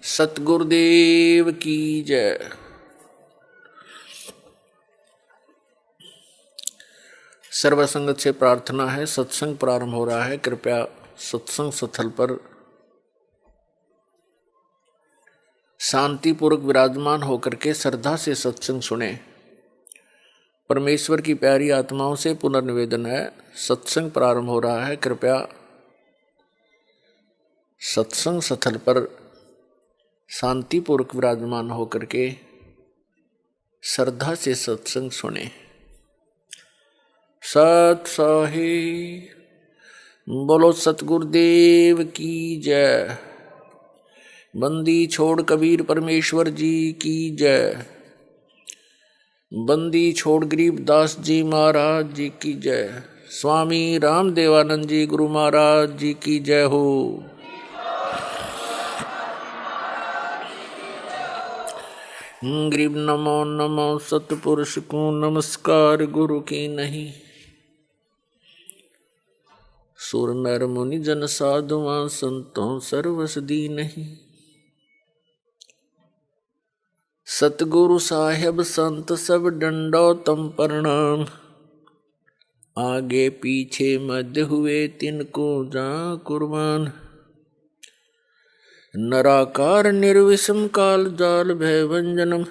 सतगुरुदेव की जय। सर्वसंगत से प्रार्थना है। सत्संग प्रारंभ हो रहा है। कृपया सत्संग स्थल पर शांतिपूर्वक विराजमान होकर के श्रद्धा से सत्संग सुने। परमेश्वर की प्यारी आत्माओं से पुनर्निवेदन है, सत्संग प्रारंभ हो रहा है। कृपया सत्संग स्थल पर शांतिपूर्वक विराजमान होकर के श्रद्धा से सत्संग सुने। सत साहिब बोलो, सतगुरुदेव की जय। बंदी छोड़ कबीर परमेश्वर जी की जय। बंदी छोड़ गरीबदास जी महाराज जी की जय। स्वामी रामदेवानंद जी गुरु महाराज जी की जय हो। गरीब नमो नमो सतपुरुष को नमस्कार, गुरु की नहीं। सुर नर मुनि जन साधुआं संतों सर्वस दी नहीं। सतगुरु साहेब संत सब दंडोतम प्रणाम। आगे पीछे मध्य हुए तिनको जा कुर्बान। नराकार निर्विषम काल जाल भयभंजनम।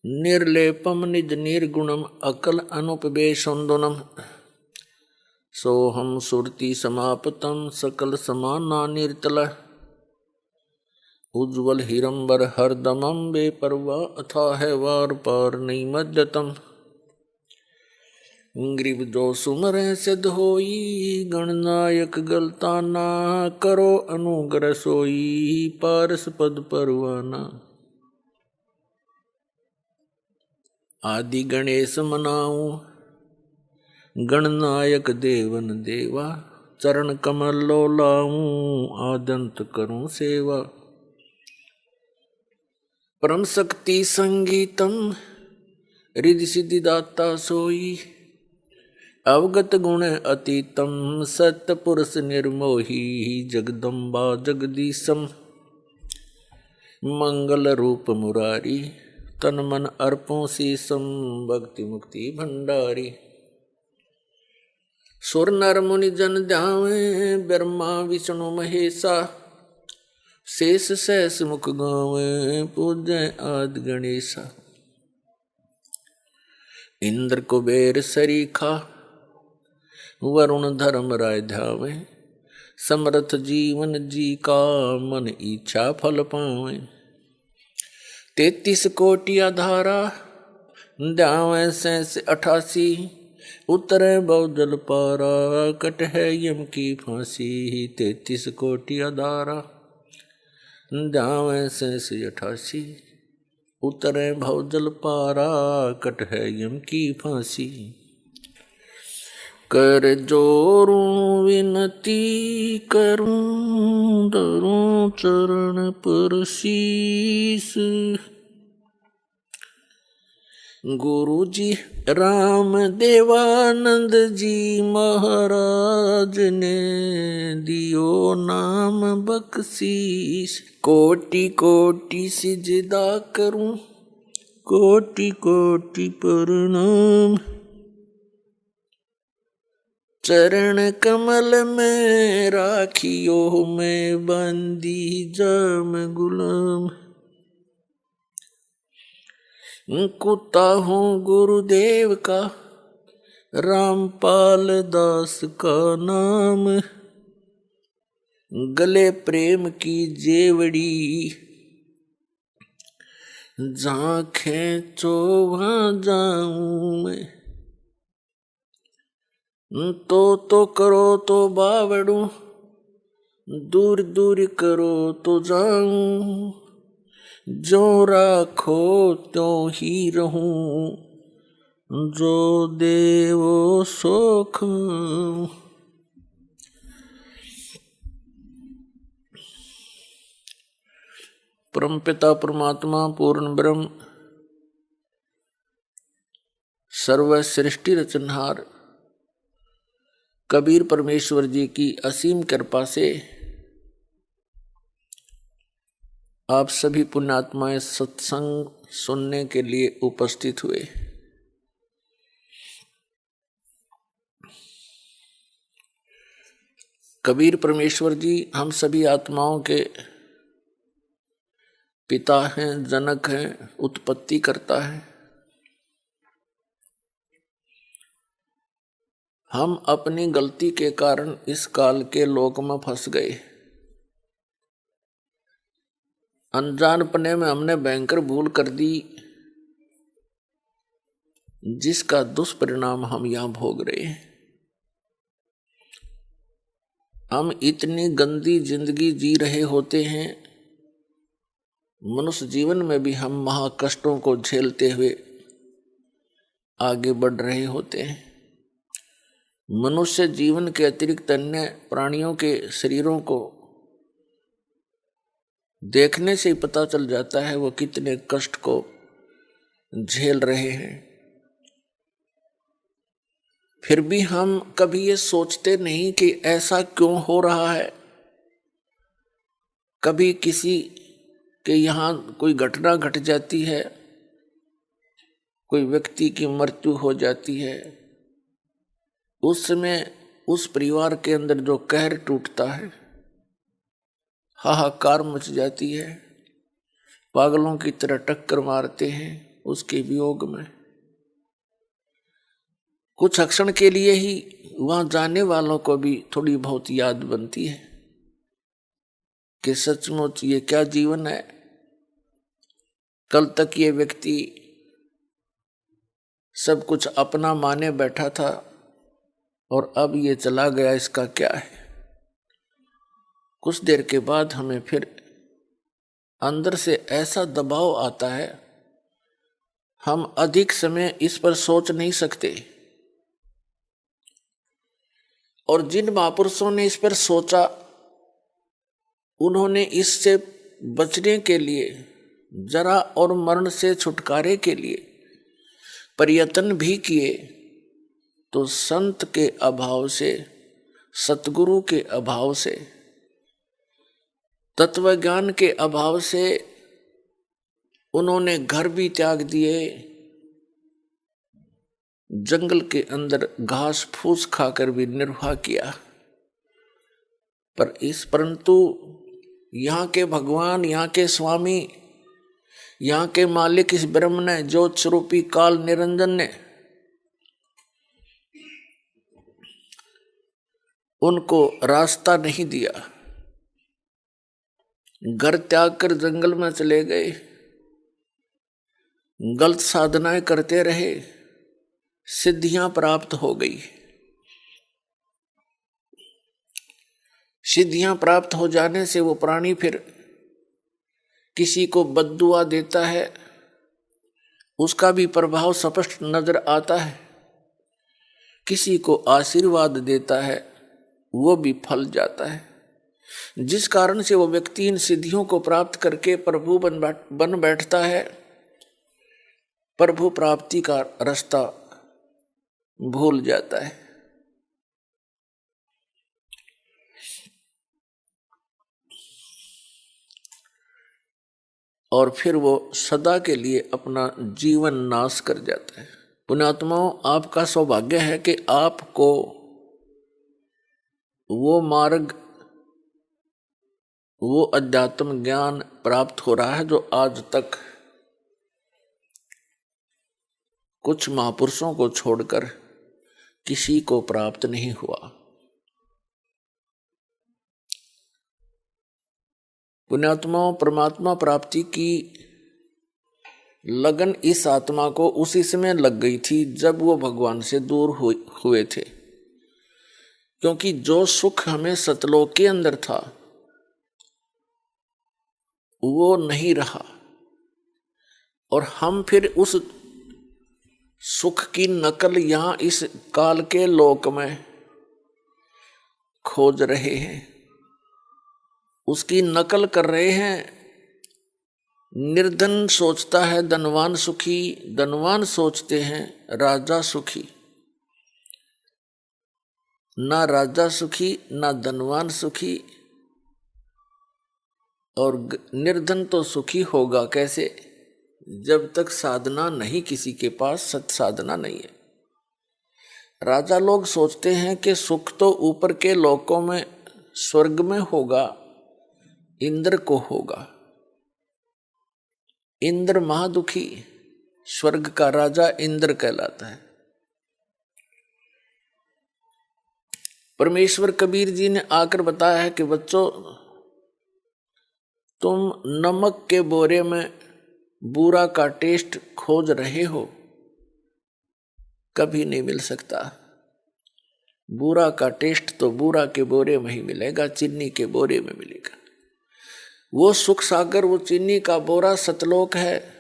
निर्लेपम निज निर्गुणम अकल अनुपवेशुंदनम। सोहम सुरति समापतम सकल समाना निर्तल। उज्ज्वल हिरंबर हरदमम बेपरवाह अथाह वार पार नहीं मध्यतम। ग्रीब जो सुमर सिद्ध होई गणनायक गलता ना। करो अनुग्रह सोई पारस पद परवाना। आदि गणेश मनाऊं गणनायक देवन देवा। चरण कमल लो लाऊं आदंत करूं सेवा। परम शक्ति संगीतम रिद्धि सिद्धि दाता सोई। अवगत गुण अतीतम सत्य पुरुष निर्मोही। जगदम्बा जगदीशम मंगल रूप मुरारी। तन मन अर्पों शीसम भक्ति मुक्ति भंडारी। सुर नर मुनि जन ध्यावे ब्रह्मा विष्णु महेशा। शेष सहस मुख गावे पूजय आदि गणेशा। इंद्र कुबेर सरीखा वरुण धर्म राय ध्यावे। समर्थ जीवन जी का मन इच्छा फल पावे। 33 कोटि आधारा ध्यावे सहस 88। उतरे बहुजल पारा कट है यम की फांसी। 33 कोटि आधारा ध्यावे सहस 88। उतरे भवजल पारा कट है यम की फांसी। कर जोरूं विनती करूं धरूं चरण पर शीस। गुरु जी राम देवानंद जी महाराज ने दियो नाम बख्शीश। कोटि कोटि सिजदा करूं कोटि कोटि प्रणाम। चरण कमल में राखियो मैं बंदी जाम गुलाम। कुत्ता हूँ गुरुदेव का रामपाल दास का नाम। गले प्रेम की जेवड़ी जहाँ खेचो वहाँ जाऊं मैं। तो करो तो बावड़ू दूर दूर करो तो जाऊं। जो राखो त्यों ही रहूं जो देवो सो खाऊं। परम पिता परमात्मा पूर्ण ब्रह्म सर्व सृष्टि रचनहार कबीर परमेश्वर जी की असीम कृपा से आप सभी पुण्यात्माएं सत्संग सुनने के लिए उपस्थित हुए। कबीर परमेश्वर जी हम सभी आत्माओं के पिता हैं, जनक हैं, उत्पत्ति करता है। हम अपनी गलती के कारण इस काल के लोक में फंस गए। अनजानपने में हमने भयंकर भूल कर दी, जिसका दुष्परिणाम हम यहां भोग रहे हैं। हम इतनी गंदी जिंदगी जी रहे होते हैं, मनुष्य जीवन में भी हम महाकष्टों को झेलते हुए आगे बढ़ रहे होते हैं। मनुष्य जीवन के अतिरिक्त अन्य प्राणियों के शरीरों को देखने से ही पता चल जाता है वो कितने कष्ट को झेल रहे हैं। फिर भी हम कभी ये सोचते नहीं कि ऐसा क्यों हो रहा है। कभी किसी के यहाँ कोई घटना घट जाती है, कोई व्यक्ति की मृत्यु हो जाती है, उस समय उस परिवार के अंदर जो कहर टूटता है, हाहाकार मच जाती है, पागलों की तरह टक्कर मारते हैं उसके वियोग में। कुछ क्षण के लिए ही वहां जाने वालों को भी थोड़ी बहुत याद बनती है कि सचमुच ये क्या जीवन है। कल तक ये व्यक्ति सब कुछ अपना माने बैठा था और अब ये चला गया, इसका क्या है। कुछ देर के बाद हमें फिर अंदर से ऐसा दबाव आता है, हम अधिक समय इस पर सोच नहीं सकते। और जिन महापुरुषों ने इस पर सोचा, उन्होंने इससे बचने के लिए, जरा और मरण से छुटकारे के लिए प्रयत्न भी किए, तो संत के अभाव से, सतगुरु के अभाव से, तत्वज्ञान के अभाव से उन्होंने घर भी त्याग दिए, जंगल के अंदर घास फूस खाकर भी निर्वाह किया। परंतु यहाँ के भगवान, यहाँ के स्वामी, यहाँ के मालिक इस ब्रह्म ने, ज्योत स्वरूपी काल निरंजन ने उनको रास्ता नहीं दिया। घर त्याग कर जंगल में चले गए, गलत साधनाएं करते रहे, सिद्धियां प्राप्त हो गई। सिद्धियां प्राप्त हो जाने से वो प्राणी फिर किसी को बद्दुआ देता है, उसका भी प्रभाव स्पष्ट नजर आता है। किसी को आशीर्वाद देता है, वो भी फल जाता है। जिस कारण से वो व्यक्ति इन सिद्धियों को प्राप्त करके प्रभु बन बैठता है, प्रभु प्राप्ति का रास्ता भूल जाता है। और फिर वो सदा के लिए अपना जीवन नाश कर जाता है। पुण्यात्माओं, आपका सौभाग्य है कि आपको वो मार्ग, वो अध्यात्म ज्ञान प्राप्त हो रहा है जो आज तक कुछ महापुरुषों को छोड़कर किसी को प्राप्त नहीं हुआ। पुण्यात्माओं, परमात्मा प्राप्ति की लगन इस आत्मा को उसी समय लग गई थी जब वो भगवान से दूर हुए थे। क्योंकि जो सुख हमें सतलोक के अंदर था वो नहीं रहा, और हम फिर उस सुख की नकल यहां इस काल के लोक में खोज रहे हैं, उसकी नकल कर रहे हैं। निर्धन सोचता है धनवान सुखी, धनवान सोचते हैं राजा सुखी। ना राजा सुखी, ना धनवान सुखी, और निर्धन तो सुखी होगा कैसे? जब तक साधना नहीं, किसी के पास सत साधना नहीं है। राजा लोग सोचते हैं कि सुख तो ऊपर के लोकों में, स्वर्ग में होगा, इंद्र को होगा। इंद्र महादुखी, स्वर्ग का राजा इंद्र कहलाता है। परमेश्वर कबीर जी ने आकर बताया है कि बच्चों, तुम नमक के बोरे में बूरा का टेस्ट खोज रहे हो, कभी नहीं मिल सकता। बूरा का टेस्ट तो बूरा के बोरे में ही मिलेगा, चीनी के बोरे में मिलेगा। वो सुख सागर, वो चीनी का बोरा सतलोक है,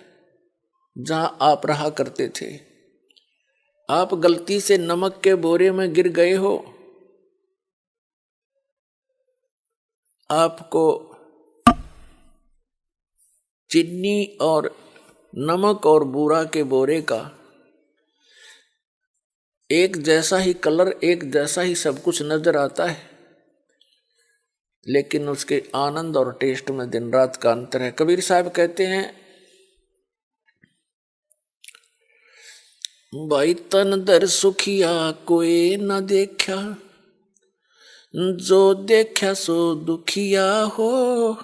जहां आप रहा करते थे। आप गलती से नमक के बोरे में गिर गए हो, आपको चीनी और नमक और बूरा के बोरे का एक जैसा ही कलर, एक जैसा ही सब कुछ नजर आता है, लेकिन उसके आनंद और टेस्ट में दिन रात का अंतर है। कबीर साहब कहते हैं, भाई तन दर सुखिया कोई न देखा, जो देखा सो दुखिया हो।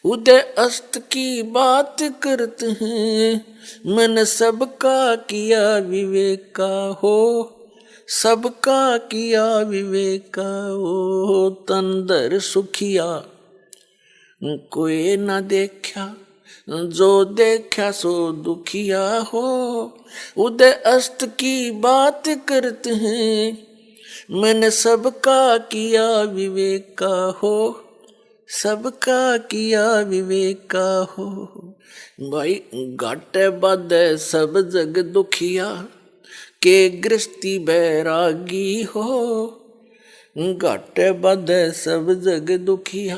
उदय अस्त की बात करते हैं, मन सबका किया विवेका हो। सबका किया विवेका हो। तंदर सुखिया कोई न देखा, जो देखा सो दुखिया हो। उदय अस्त की बात करते हैं, मैंने सबका किया विवेका हो। सबका किया विवेका हो। भाई घाटे बाधे सब जग दुखिया, के गृहस्थी बैरागी हो। घाटे बाधे सब जग दुखिया,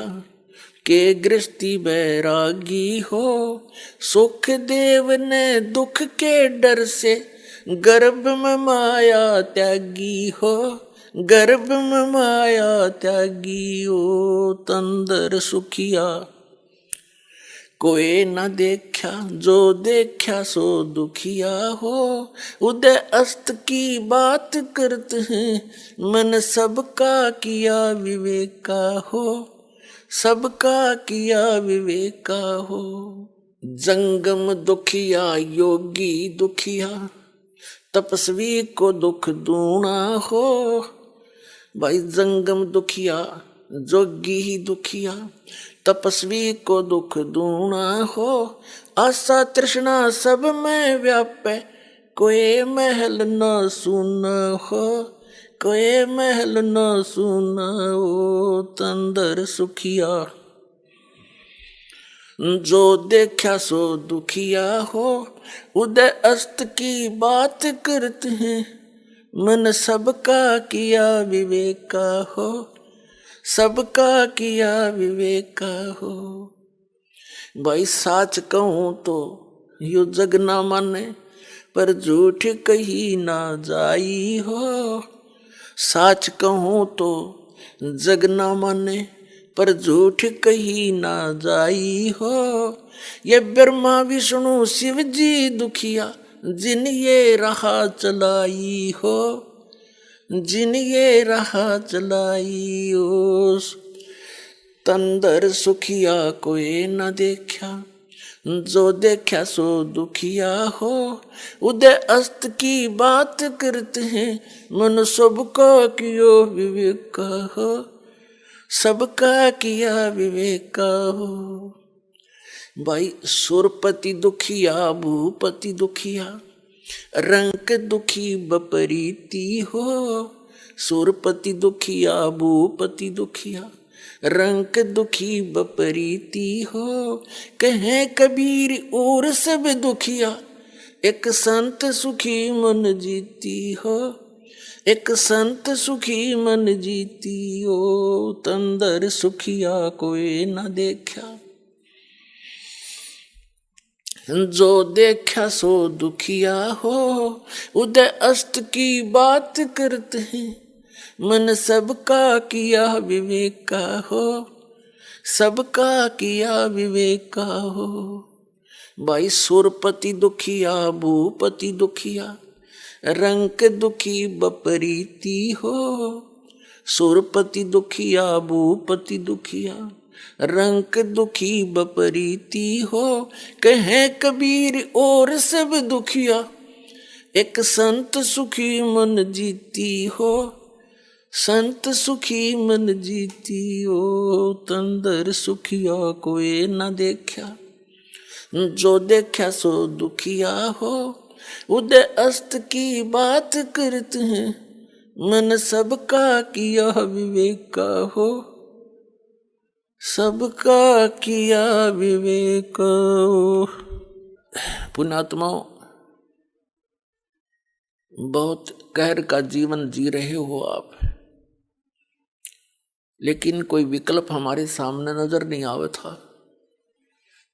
के गृहस्थी बैरागी हो। सुख देव ने दुख के डर से, गर्भ में माया त्यागी हो। गर्भ में माया त्यागी हो। तंदर सुखिया कोई न देखा, जो देखा सो दुखिया हो। उदय अस्त की बात करते हैं, मन सबका किया विवेका हो। सबका किया विवेका हो। जंगम दुखिया योगी दुखिया, तपस्वी को दुख दूना हो। भाई जंगम दुखिया, जोगी ही दुखिया, तपस्वी को दुख दूना हो। आशा तृष्णा सब में व्यापे, कोई महल न सुना हो। कोई महल न सुना हो। तंदर सुखिया जो देखा सो दुखिया हो। उदय अस्त की बात करते हैं, मन सबका किया विवेका हो। सबका किया विवेका हो। भाई साच कहूं तो यो जग ना माने, पर झूठ कही ना जाई हो। साच कहूं तो जग ना माने, पर झूठ कही ना जाई हो। ये ब्रह्मा विष्णु शिव जी दुखिया, जिन ये राह चलाई हो। जिन ये राह चलाई हो। तंदर सुखिया कोई न देखा, जो देखा सो दुखिया हो। उदय अस्त की बात करते हैं, मन सबका किया विवेका हो। सबका किया विवेका हो। भाई सुरपति दुखिया भूपति दुखिया, रंक दुखी बपरीती हो। सुरपति दुखिया भूपति दुखिया, रंक दुखी बपरीती हो। कहे कबीर और सब दुखिया, एक संत सुखी मन जीती हो। एक संत सुखी मन जीती हो। तंदर सुखिया कोई न देखा, जो देखा सो दुखिया हो। उदय अस्त की बात करते हैं, मन सबका किया विवेका हो। सबका किया विवेक का हो। भाई सुरपति दुखिया भूपति दुखिया, रंक दुखी बपरीती हो। सुरपति दुखिया भूपति दुखिया, रंक दुखी बपरीती हो। कहे कबीर और सब दुखिया, एक संत सुखी मन जीती हो। संत सुखी मन जीती हो, तंदर सुखिया कोई न देखा। जो देखा सो दुखिया हो। उदय अस्त की बात करते हैं, मन सबका किया विवेक का हो। सबका किया विवेक हो। पुण्यात्माओं, बहुत कहर का जीवन जी रहे हो आप, लेकिन कोई विकल्प हमारे सामने नजर नहीं आवा था।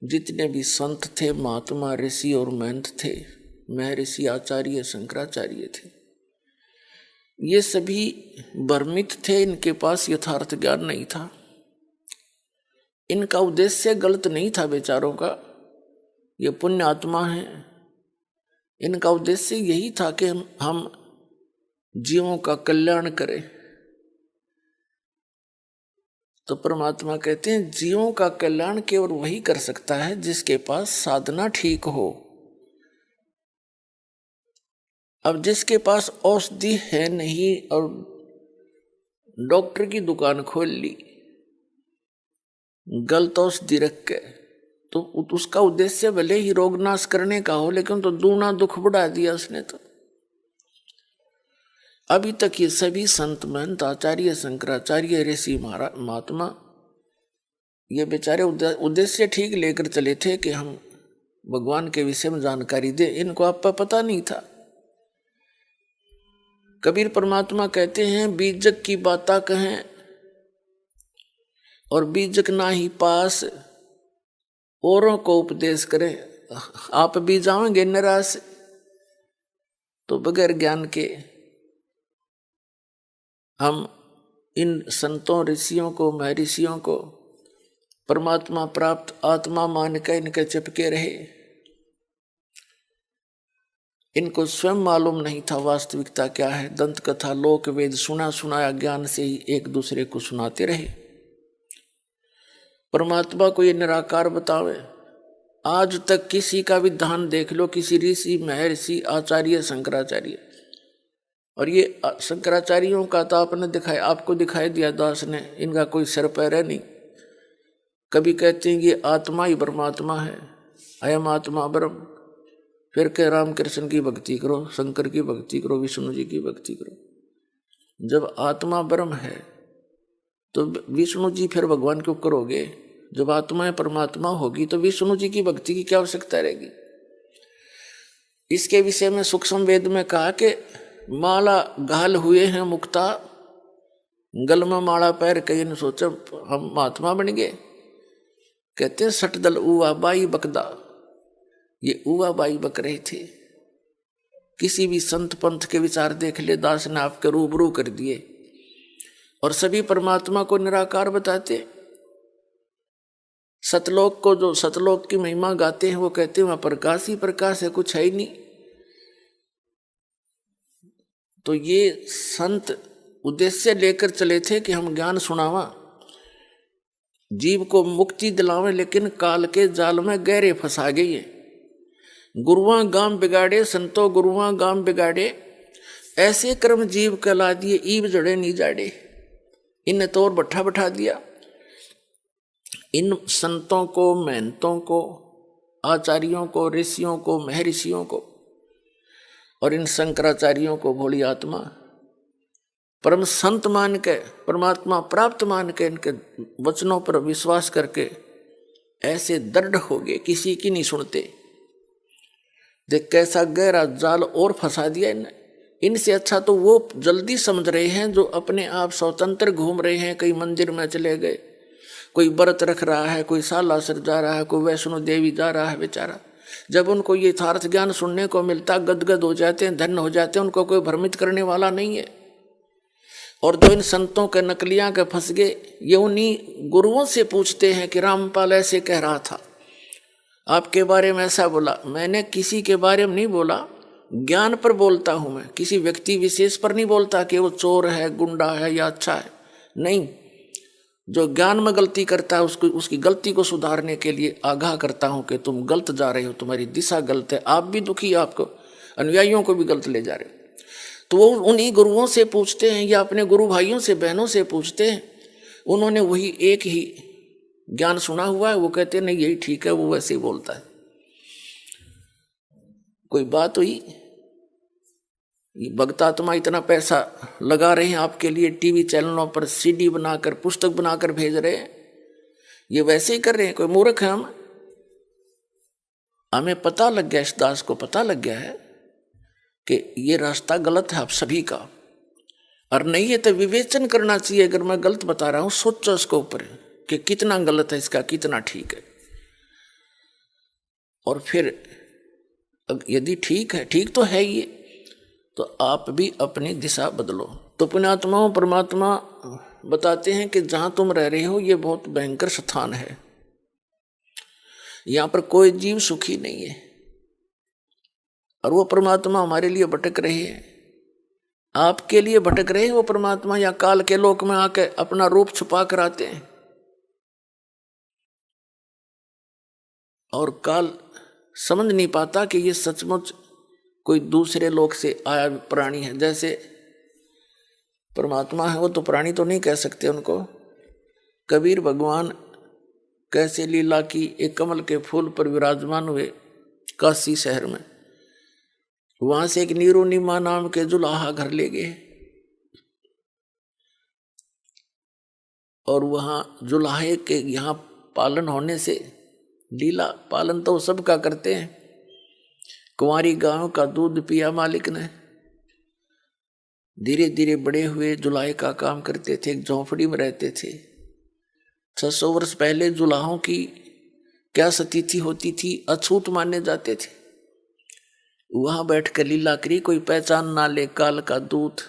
जितने भी संत थे, महात्मा, ऋषि और महंत थे, महर्षि आचार्य शंकराचार्य थे, ये सभी भ्रमित थे। इनके पास यथार्थ ज्ञान नहीं था। इनका उद्देश्य गलत नहीं था बेचारों का, ये पुण्य आत्मा है। इनका उद्देश्य यही था कि हम जीवों का कल्याण करें। तो परमात्मा कहते हैं जीवों का कल्याण केवल वही कर सकता है जिसके पास साधना ठीक हो। अब जिसके पास औषधि है नहीं और डॉक्टर की दुकान खोल ली गलत औषधि रख के, तो उसका उद्देश्य भले ही रोग नाश करने का हो, लेकिन तो दूना दुख बढ़ा दिया उसने। तो अभी तक ये सभी संत महंत आचार्य शंकराचार्य ऋषि महात्मा ये बेचारे उद्देश्य ठीक लेकर चले थे कि हम भगवान के विषय में जानकारी दे। इनको आप पता नहीं था। कबीर परमात्मा कहते हैं बीजक की बाता कहें और बीजक ना ही पास, औरों को उपदेश करें। आप भी जाओगे निराश, तो बगैर ज्ञान के हम इन संतों ऋषियों को महर्षियों को परमात्मा प्राप्त आत्मा मान कर इनके चिपके रहे। इनको स्वयं मालूम नहीं था वास्तविकता क्या है। दंत कथा लोक वेद सुना सुनाया ज्ञान से ही एक दूसरे को सुनाते रहे। परमात्मा को ये निराकार बतावे। आज तक किसी का विधान देख लो, किसी ऋषि महर्षि आचार्य शंकराचार्य, और ये शंकराचार्यों का तो आपने दिखाया, आपको दिखाई दिया दास ने, इनका कोई सिर पैर है नहीं। कभी कहते हैं ये आत्मा ही परमात्मा है, अयम आत्मा ब्रह्म, फिर कह राम कृष्ण की भक्ति करो, शंकर की भक्ति करो, विष्णु जी की भक्ति करो। जब आत्मा ब्रह्म है तो विष्णु जी फिर भगवान क्यों करोगे? जब आत्मा परमात्मा होगी तो विष्णु जी की भक्ति की क्या आवश्यकता रहेगी? इसके विषय में सूक्ष्म वेद में कहा कि माला घाल हुए हैं मुक्ता, गल में माला पैर कहीं न सोचा हम महात्मा बन गए। कहते हैं सटदल उवा बाई बकदा, ये उवा बाई बक रहे थे। किसी भी संत पंथ के विचार देख ले, दास ने आपके रूबरू कर दिए और सभी परमात्मा को निराकार बताते। सतलोक को जो सतलोक की महिमा गाते हैं वो कहते हैं वहां प्रकाश ही प्रकाश है, कुछ है ही नहीं। तो ये संत उद्देश्य लेकर चले थे कि हम ज्ञान सुनावा, जीव को मुक्ति दिलावे, लेकिन काल के जाल में गहरे फंसा गए। गुरुआं गाम बिगाड़े, संतो गुरुआं गाम बिगाड़े, ऐसे कर्म जीव कला दिए, ईब जड़े नहीं जाड़े। इन्हें तो और बैठा बैठा दिया। इन संतों को, महंतों को, आचार्यों को, ऋषियों को, महर्षियों को और इन शंकराचार्यों को भोली आत्मा परम संत मान के, परमात्मा प्राप्त मान के, इनके वचनों पर विश्वास करके ऐसे दृढ़ हो गए, किसी की नहीं सुनते। देख कैसा गहरा जाल और फंसा दिया इन्हें। इनसे अच्छा तो वो जल्दी समझ रहे हैं जो अपने आप स्वतंत्र घूम रहे हैं। कई मंदिर में चले गए, कोई व्रत रख रहा है, कोई सालासर जा रहा है, कोई वैष्णो देवी जा रहा है। बेचारा जब उनको ये यथार्थ ज्ञान सुनने को मिलता गदगद हो जाते हैं, धन्य हो जाते हैं। उनको कोई भ्रमित करने वाला नहीं है। और जो इन संतों के नकलियां के फंस गए, ये उन्हीं गुरुओं से पूछते हैं कि रामपाल ऐसे कह रहा था, आपके बारे में ऐसा बोला। मैंने किसी के बारे में नहीं बोला, ज्ञान पर बोलता हूं मैं, किसी व्यक्ति विशेष पर नहीं बोलता कि वो चोर है, गुंडा है या अच्छा है। नहीं, जो ज्ञान में गलती करता है उसको, उसकी गलती को सुधारने के लिए आगाह करता हूं कि तुम गलत जा रहे हो, तुम्हारी दिशा गलत है, आप भी दुखी, आपको अनुयायियों को भी गलत ले जा रहे हो। तो वो उन्हीं गुरुओं से पूछते हैं या अपने गुरु भाइयों से, बहनों से पूछते हैं। उन्होंने वही एक ही ज्ञान सुना हुआ है, वो कहते हैं नहीं यही ठीक है, वो वैसे ही बोलता है। कोई बात हुई, ये भक्त आत्मा इतना पैसा लगा रहे हैं आपके लिए, टीवी चैनलों पर सीडी बनाकर, पुस्तक बनाकर भेज रहे हैं, ये वैसे ही कर रहे हैं। कोई मूर्ख है हम? हमें पता लग गया, इस दास को पता लग गया है कि ये रास्ता गलत है आप सभी का, और नहीं है तो विवेचन करना चाहिए। अगर मैं गलत बता रहा हूं, सोचो इसके ऊपर कि कितना गलत है इसका, कितना ठीक है। और फिर यदि ठीक है, ठीक तो है ये, तो आप भी अपनी दिशा बदलो। तो पुण्यात्माओं, परमात्मा बताते हैं कि जहां तुम रह रहे हो ये बहुत भयंकर स्थान है, यहां पर कोई जीव सुखी नहीं है, और वो परमात्मा हमारे लिए भटक रहे हैं, आपके लिए भटक रहे हैं वो परमात्मा, या काल के लोक में आके अपना रूप छुपा कर आते हैं। और काल समझ नहीं पाता कि ये सचमुच कोई दूसरे लोक से आया प्राणी है। जैसे परमात्मा है, वो तो प्राणी तो नहीं कह सकते उनको। कबीर भगवान कैसे लीला की, एक कमल के फूल पर विराजमान हुए काशी शहर में, वहां से एक नीरोनीमा नाम के जुलाहा घर ले गए, और वहां जुलाहे के यहाँ पालन होने से, लीला पालन तो सबका करते हैं, कुंवारी गायों का दूध पिया मालिक ने, धीरे धीरे बड़े हुए, जुलाहे का काम करते थे, एक झोंपड़ी में रहते थे। 600 वर्ष पहले जुलाहों की क्या स्थिति होती थी, अछूत माने जाते थे। वहां बैठकर लीला करी, कोई पहचान ना ले काल का दूत।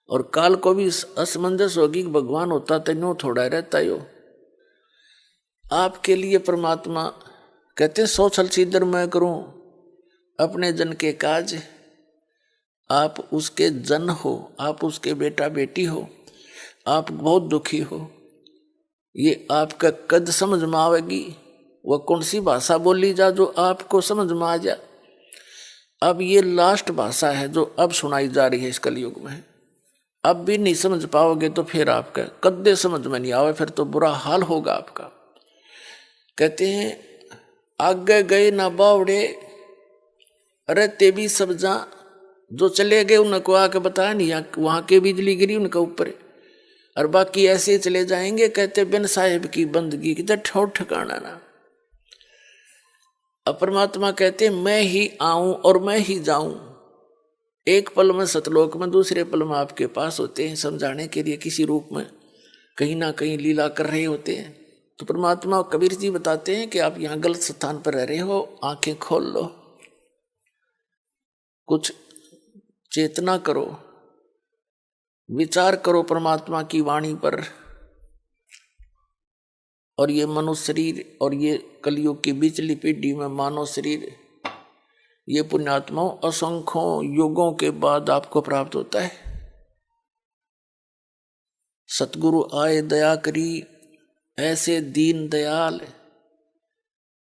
और काल को भी असमंजस होगी कि भगवान होता तेनो थोड़ा रहता यो। आपके लिए परमात्मा कहते 100 छल सीधर मैं करूं अपने जन के काज। आप उसके जन हो, आप उसके बेटा बेटी हो, आप बहुत दुखी हो, ये आपका कद समझ में आवेगी। वह कौन सी भाषा बोली जा जो आपको समझ में आ जा। अब ये लास्ट भाषा है जो अब सुनाई जा रही है इस कलयुग में। अब भी नहीं समझ पाओगे तो फिर आपका कद्दे समझ में नहीं आवे, फिर तो बुरा हाल होगा आपका। कहते हैं आगे गए ना बावड़े, अरे ते भी सब जा, जो चले गए उनको आके बताया नहीं, वहां के बिजली गिरी उनके ऊपर, और बाकी ऐसे चले जाएंगे। कहते बिन साहेब की बंदगी की ठोर ठिकाना ना। अब परमात्मा कहते मैं ही आऊं और मैं ही जाऊं। एक पल में सतलोक में, दूसरे पल में आपके पास होते हैं, समझाने के लिए किसी रूप में कहीं ना कहीं लीला कर रहे होते हैं। तो परमात्मा कबीर जी बताते हैं कि आप यहाँ गलत स्थान पर रह रहे हो, आंखें खोल लो, कुछ चेतना करो, विचार करो परमात्मा की वाणी पर। और ये मनुष्य शरीर और ये कलयुग की बिचली पीढ़ी में मानव शरीर, ये पुण्यात्माओं असंख्यों युगों के बाद आपको प्राप्त होता है। सतगुरु आए दया करी, ऐसे दीन दयाल,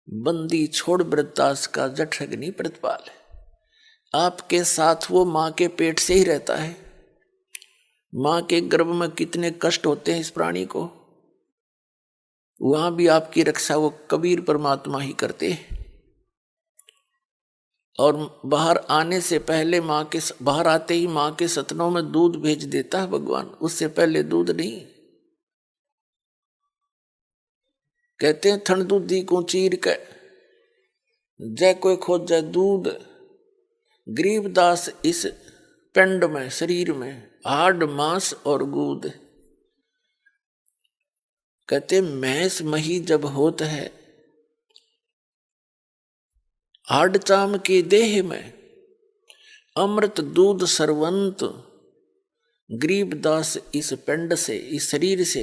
बंदी छोड़ वृत्तास का जठ अग्नि प्रतिपाल। आपके साथ वो माँ के पेट से ही रहता है। माँ के गर्भ में कितने कष्ट होते हैं इस प्राणी को, वहां भी आपकी रक्षा वो कबीर परमात्मा ही करते हैं। और बाहर आने से पहले बाहर आते ही माँ के सतनों में दूध भेज देता है भगवान, उससे पहले दूध नहीं। कहते हैं थन दूधी को चीर के जय कोई खोज जय दूध। गरीबदास इस पिंड में, शरीर में हाड मांस और गूद। कहते महस मही जब होत है, हाड चाम की देह में, अमृत दूध सरवंत गरीब दास इस पिंड से, इस शरीर से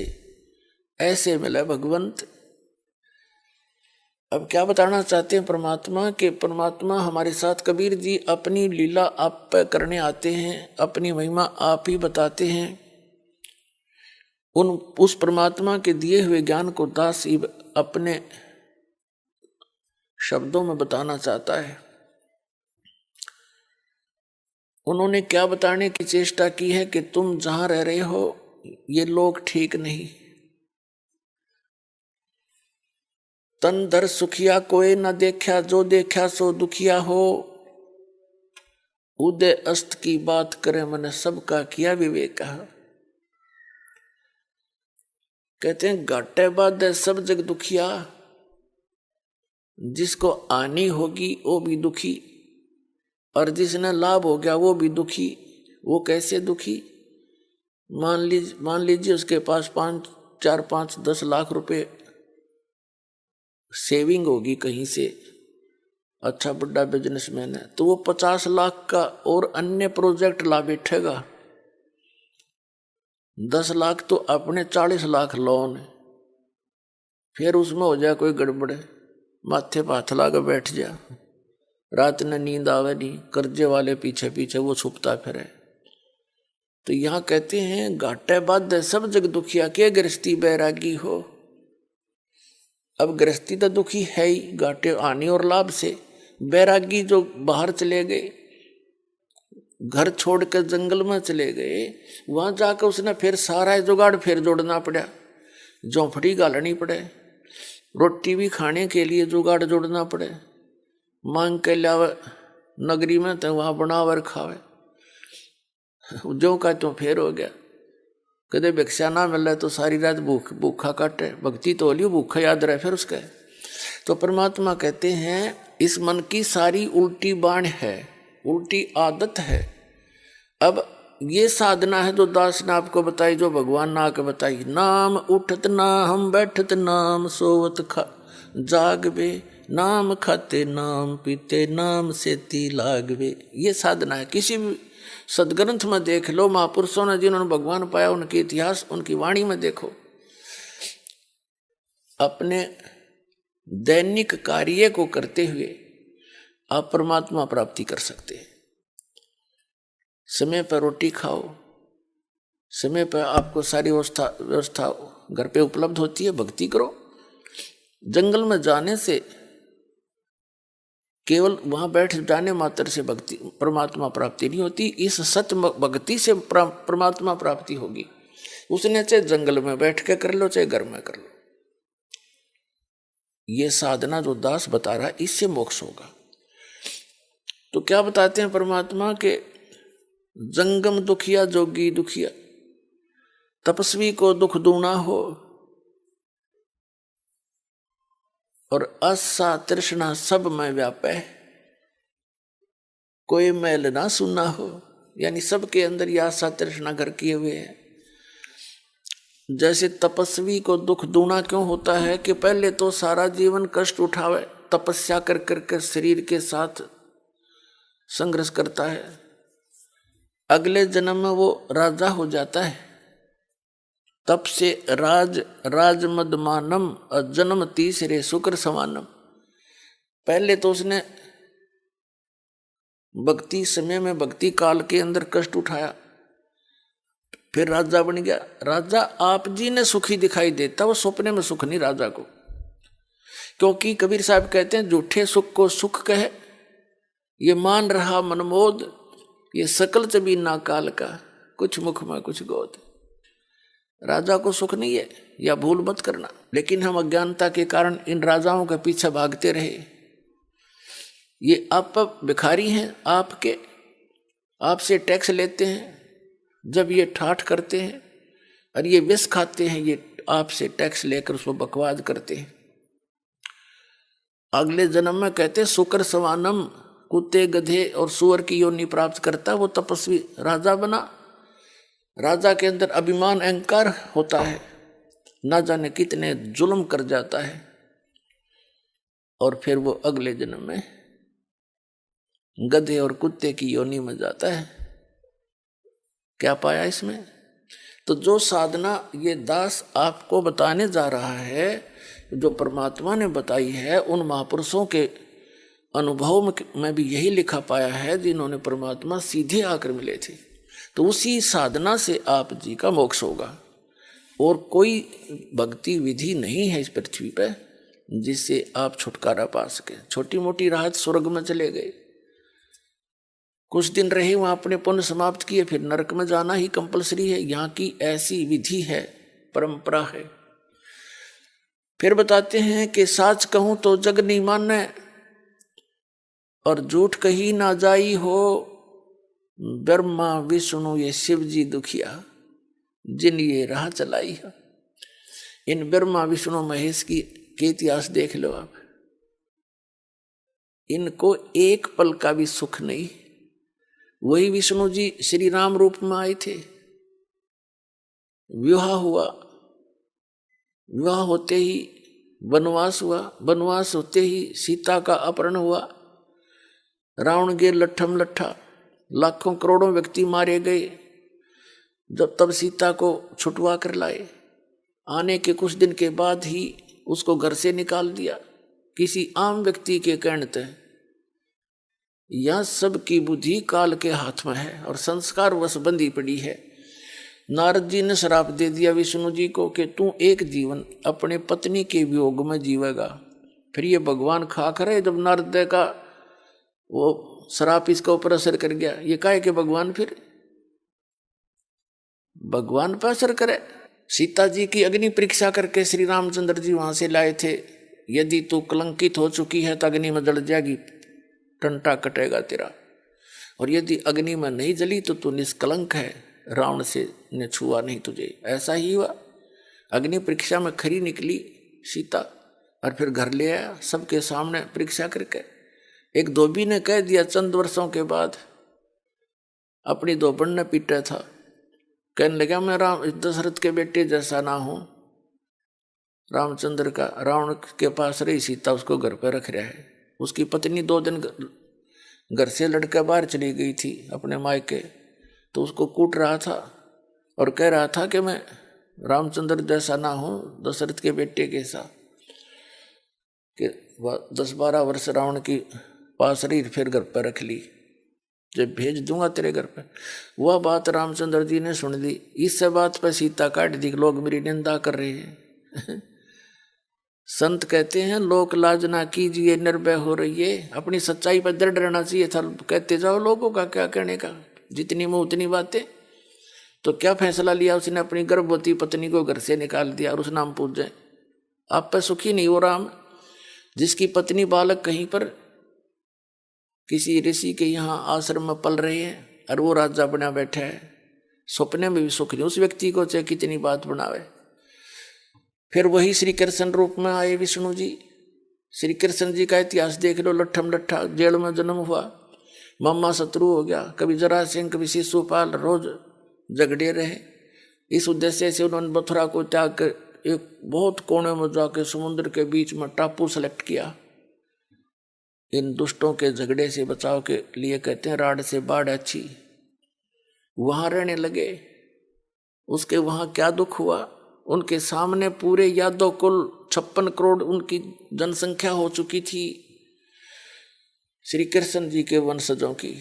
ऐसे मिला भगवंत। अब क्या बताना चाहते हैं परमात्मा के, परमात्मा हमारे साथ कबीर जी अपनी लीला आप पे करने आते हैं, अपनी महिमा आप ही बताते हैं। उस परमात्मा के दिए हुए ज्ञान को दास ही अपने शब्दों में बताना चाहता है। उन्होंने क्या बताने की चेष्टा की है कि तुम जहां रह रहे हो ये लोग ठीक नहीं। तन धर सुखिया कोई न देखा, जो देखा सो दुखिया हो। उदय अस्त की बात करे मैंने सबका किया विवेक। कहते हैं घाटे बाद सब जग दुखिया, जिसको आनी होगी वो भी दुखी और जिसने लाभ हो गया वो भी दुखी। वो कैसे दुखी? मान लीजिए उसके पास 4, 5, 10 लाख रुपए सेविंग होगी कहीं से, अच्छा बड़ा बिजनेसमैन है, तो वो 50 लाख का और अन्य प्रोजेक्ट ला बैठेगा। 10 लाख तो अपने, 40 लाख लोन है, फिर उसमें हो जाए कोई गड़बड़, माथे पर हाथ लगा बैठ जा, रात में नींद आवे नहीं, कर्जे वाले पीछे पीछे वो छुपता फिरे। तो यहां कहते हैं घाटे बाद सब जग दुखिया के गृहस्थी बैरागी हो। अब गृहस्थी तो दुखी है ही, घाटे आने और लाभ से। बैरागी जो बाहर चले गए, घर छोड़कर जंगल में चले गए, वहां जाकर उसने फिर सारा जुगाड़ फिर जोड़ना पड़ा, झोंपड़ी गालनी पड़े, रोटी भी खाने के लिए जुगाड़ जोड़ना पड़े, मांग के लावे नगरी में तो वहां बनावर खावे, जो का तो फेर हो गया। कदे भिक्षा ना मिले तो सारी रात भूखा काटे, भक्ति तो होली भूखा याद रहे फिर उसके। तो परमात्मा कहते हैं इस मन की सारी उल्टी बाण है, उल्टी आदत है। अब ये साधना है जो दास ने आपको बताई, जो भगवान ने आके बताई। नाम उठत ना हम बैठत, नाम सोवत खा जागवे, नाम खाते नाम पीते, नाम से ती लागवे। ये साधना है। किसी भी सदग्रंथ में देख लो, महापुरुषों ने जिन्होंने भगवान पाया उनके इतिहास, उनकी वाणी में देखो, अपने दैनिक कार्य को करते हुए आप परमात्मा प्राप्ति कर सकते हैं। समय पर रोटी खाओ, समय पर आपको सारी व्यवस्था घर पे उपलब्ध होती है, भक्ति करो। जंगल में जाने से, केवल वहां बैठ जाने मात्र से भक्ति परमात्मा प्राप्ति नहीं होती, इस सत्य भक्ति से परमात्मा प्राप्ति होगी। उसने चाहे जंगल में बैठ के कर लो, चाहे घर में कर लो। ये साधना जो दास बता रहा है, इससे मोक्ष होगा। तो क्या बताते हैं परमात्मा के, जंगम दुखिया जोगी दुखिया, तपस्वी को दुख दूना हो, और आशा तृष्णा सब में व्यापे, कोई मैल ना सुना हो। यानी सबके अंदर यह आशा तृष्णा घर किए हुए है। जैसे तपस्वी को दुख दूना क्यों होता है कि पहले तो सारा जीवन कष्ट उठावे, तपस्या कर करके शरीर के साथ संघर्ष करता है, अगले जन्म में वो राजा हो जाता है। तप से राज मदमानम, जन्म तीसरे शुक्र समानम। पहले तो उसने भक्ति समय में, भक्ति काल के अंदर कष्ट उठाया, फिर राजा बन गया। राजा आप जी ने सुखी दिखाई देता, वो सपने में सुख नहीं राजा को। क्योंकि कबीर साहब कहते हैं झूठे सुख को सुख कहे, ये मान रहा मनमोद, ये सकल चबीना काल का, कुछ मुख में कुछ गोद। राजा को सुख नहीं है, या भूल मत करना। लेकिन हम अज्ञानता के कारण इन राजाओं के पीछे भागते रहे। ये आप भिखारी हैं, आपसे टैक्स लेते हैं, जब ये ठाठ करते हैं और ये विष खाते हैं, ये आपसे टैक्स लेकर उसको बकवाद करते हैं। अगले जन्म में कहते शुक्र सवानम, कुत्ते गधे और सुअर की योनि प्राप्त करता। वो तपस्वी राजा बना, राजा के अंदर अभिमान अहंकार होता है, ना जाने कितने जुल्म कर जाता है, और फिर वो अगले जन्म में गधे और कुत्ते की योनि में जाता है। क्या पाया इसमें? तो जो साधना ये दास आपको बताने जा रहा है, जो परमात्मा ने बताई है, उन महापुरुषों के अनुभव में भी यही लिखा पाया है जिन्होंने परमात्मा सीधे आकर मिले थे। तो उसी साधना से आप जी का मोक्ष होगा। और कोई भक्ति विधि नहीं है इस पृथ्वी पे जिससे आप छुटकारा पा सके। छोटी मोटी राहत, स्वर्ग में चले गए, कुछ दिन रहे वहां, अपने पुण्य समाप्त किए, फिर नरक में जाना ही कंपलसरी है। यहाँ की ऐसी विधि है, परंपरा है। फिर बताते हैं कि साच कहूं तो जग नहीं माने, और झूठ कही ना जाई हो, ब्रह्मा विष्णु ये शिव जी दुखिया, जिन ये राह चलाई है। इन ब्रह्मा विष्णु महेश की के इतिहास देख लो आप, इनको एक पल का भी सुख नहीं। वही विष्णु जी श्री राम रूप में आए थे, विवाह हुआ, विवाह होते ही वनवास हुआ, वनवास होते ही सीता का अपहरण हुआ, रावण गे लट्ठम लट्ठा, लाखों करोड़ों व्यक्ति मारे गए। जब तब सीता को छुटवा कर लाए, आने के कुछ दिन के बाद ही उसको घर से निकाल दिया किसी आम व्यक्ति के कहने तय। यह सब की बुद्धि काल के हाथ में है और संस्कार वश बंधी पड़ी है। नारद जी ने श्राप दे दिया विष्णु जी को कि तू एक जीवन अपने पत्नी के वियोग में जीवेगा। फिर ये भगवान खा करे, जब नारद का वो श्राप इसके ऊपर असर कर गया, ये काहे के भगवान फिर भगवान पर असर करे। सीता जी की अग्नि परीक्षा करके श्री रामचंद्र जी वहां से लाए थे, यदि तू कलंकित हो चुकी है तो अग्नि में जल जाएगी, टंटा कटेगा तेरा, और यदि अग्नि में नहीं जली तो तू निष्कलंक है, रावण से ने छुआ नहीं तुझे। ऐसा ही हुआ, अग्नि परीक्षा में खरी निकली सीता, और फिर घर ले आया सबके सामने परीक्षा करके। एक धोबी ने कह दिया चंद वर्षों के बाद, अपनी धोबन ने पीटा था, कहने लगा मैं राम दशरथ के बेटे जैसा ना हूं। रामचंद्र का रावण के पास रही सीता, उसको घर पर रख रहा है। उसकी पत्नी 2 दिन घर से लड़कर बाहर चली गई थी अपने मायके, तो उसको कूट रहा था और कह रहा था कि मैं रामचंद्र जैसा ना हूं, दशरथ के बेटे कैसा। कि 10-12 वर्ष रावण की पास रही, फिर घर पर रख ली, जब भेज दूंगा तेरे घर पे। वह बात रामचंद्र जी ने सुन ली। इस बात पर सीता काट दी, लोग मेरी निंदा कर रहे हैं। संत कहते हैं लोक लाज ना कीजिए, निर्भय हो रही है। अपनी सच्चाई पर दृढ़ रहना चाहिए था, कहते जाओ लोगों का क्या कहने का, जितनी मुंह उतनी बातें। तो क्या फैसला लिया उसने, अपनी गर्भवती पत्नी को घर से निकाल दिया और उस नाम पूजे। आप पर सुखी नहीं हो राम, जिसकी पत्नी बालक कहीं पर किसी ऋषि के यहाँ आश्रम में पल रहे हैं और वो राजा बना बैठा है, सपने में भी सुख नहीं उस व्यक्ति को, चाहे कितनी बात बनावे। फिर वही श्री कृष्ण रूप में आए विष्णु जी। श्री कृष्ण जी का इतिहास देख लो, लट्ठम लट्ठा जेल में जन्म हुआ, मम्मा शत्रु हो गया, कभी जरासिंह कभी शिशुपाल, रोज झगड़े रहे। इस उद्देश्य से उन्होंने मथुरा को त्याग कर एक बहुत कोने में जाकर समुद्र के बीच में टापू सेलेक्ट किया। इन दुष्टों के झगड़े से बचाव के लिए कहते हैं राड से बाढ़ अच्छी। वहां रहने लगे। उसके वहां क्या दुख हुआ, उनके सामने पूरे यादव कुल 56 करोड़ उनकी जनसंख्या हो चुकी थी, श्री कृष्ण जी के वंशजों की,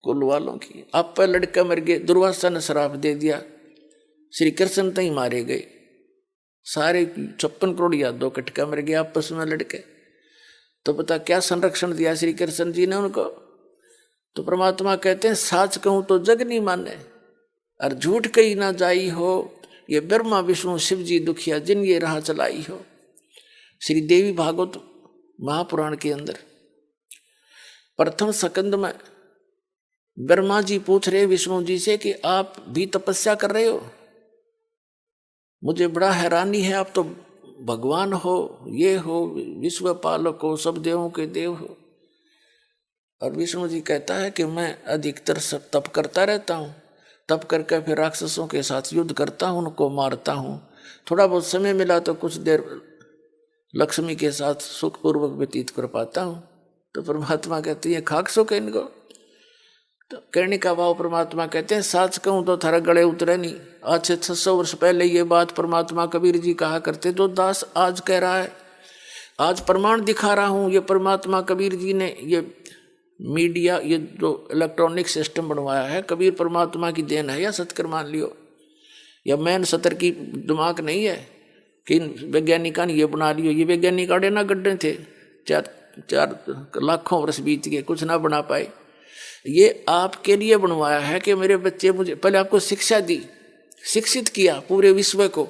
कुल वालों की। आप पर लड़का मर गए, दुर्वासा ने श्राप दे दिया, श्री कृष्ण तो ही मारे गए, सारे 56 करोड़ यादव कटका मर गए आपस में लड़के। तो पता क्या संरक्षण दिया श्री कृष्ण जी ने उनको। तो परमात्मा कहते हैं साच कहूं तो जग नहीं माने, और झूठ कही ना जाई हो, ये ब्रह्मा विष्णु शिव जी दुखिया, जिन ये राह चलाई हो। श्री देवी भागवत महापुराण के अंदर प्रथम स्कंद में ब्रह्मा जी पूछ रहे विष्णु जी से कि आप भी तपस्या कर रहे हो, मुझे बड़ा हैरानी है, आप तो भगवान हो, ये हो, विश्व पालक हो, सब देवों के देव हो। और विष्णु जी कहता है कि मैं अधिकतर सब तप करता रहता हूँ, तप करके फिर राक्षसों के साथ युद्ध करता हूँ, उनको मारता हूँ, थोड़ा बहुत समय मिला तो कुछ देर लक्ष्मी के साथ सुखपूर्वक व्यतीत कर पाता हूँ। तो परमात्मा कहती है खाक सो के इनको, तो कहने का भाव परमात्मा कहते हैं, साच कहूं तो थारा गले उतरे नहीं। आज से 600 वर्ष पहले ये बात परमात्मा कबीर जी कहा करते, तो दास आज कह रहा है, आज प्रमाण दिखा रहा हूं। ये परमात्मा कबीर जी ने ये मीडिया, ये जो इलेक्ट्रॉनिक सिस्टम बनवाया है, कबीर परमात्मा की देन है या सत्कर मान लियो, या मैन सतर की दिमाग नहीं है कि वैज्ञानिका ने ये बना लियो। ये वैज्ञानिक आड़े ना गड्ढे थे, 4 लाखों वर्ष बीत गए, कुछ ना बना पाए। ये आपके लिए बनवाया है कि मेरे बच्चे, मुझे पहले आपको शिक्षा दी, शिक्षित किया पूरे विश्व को,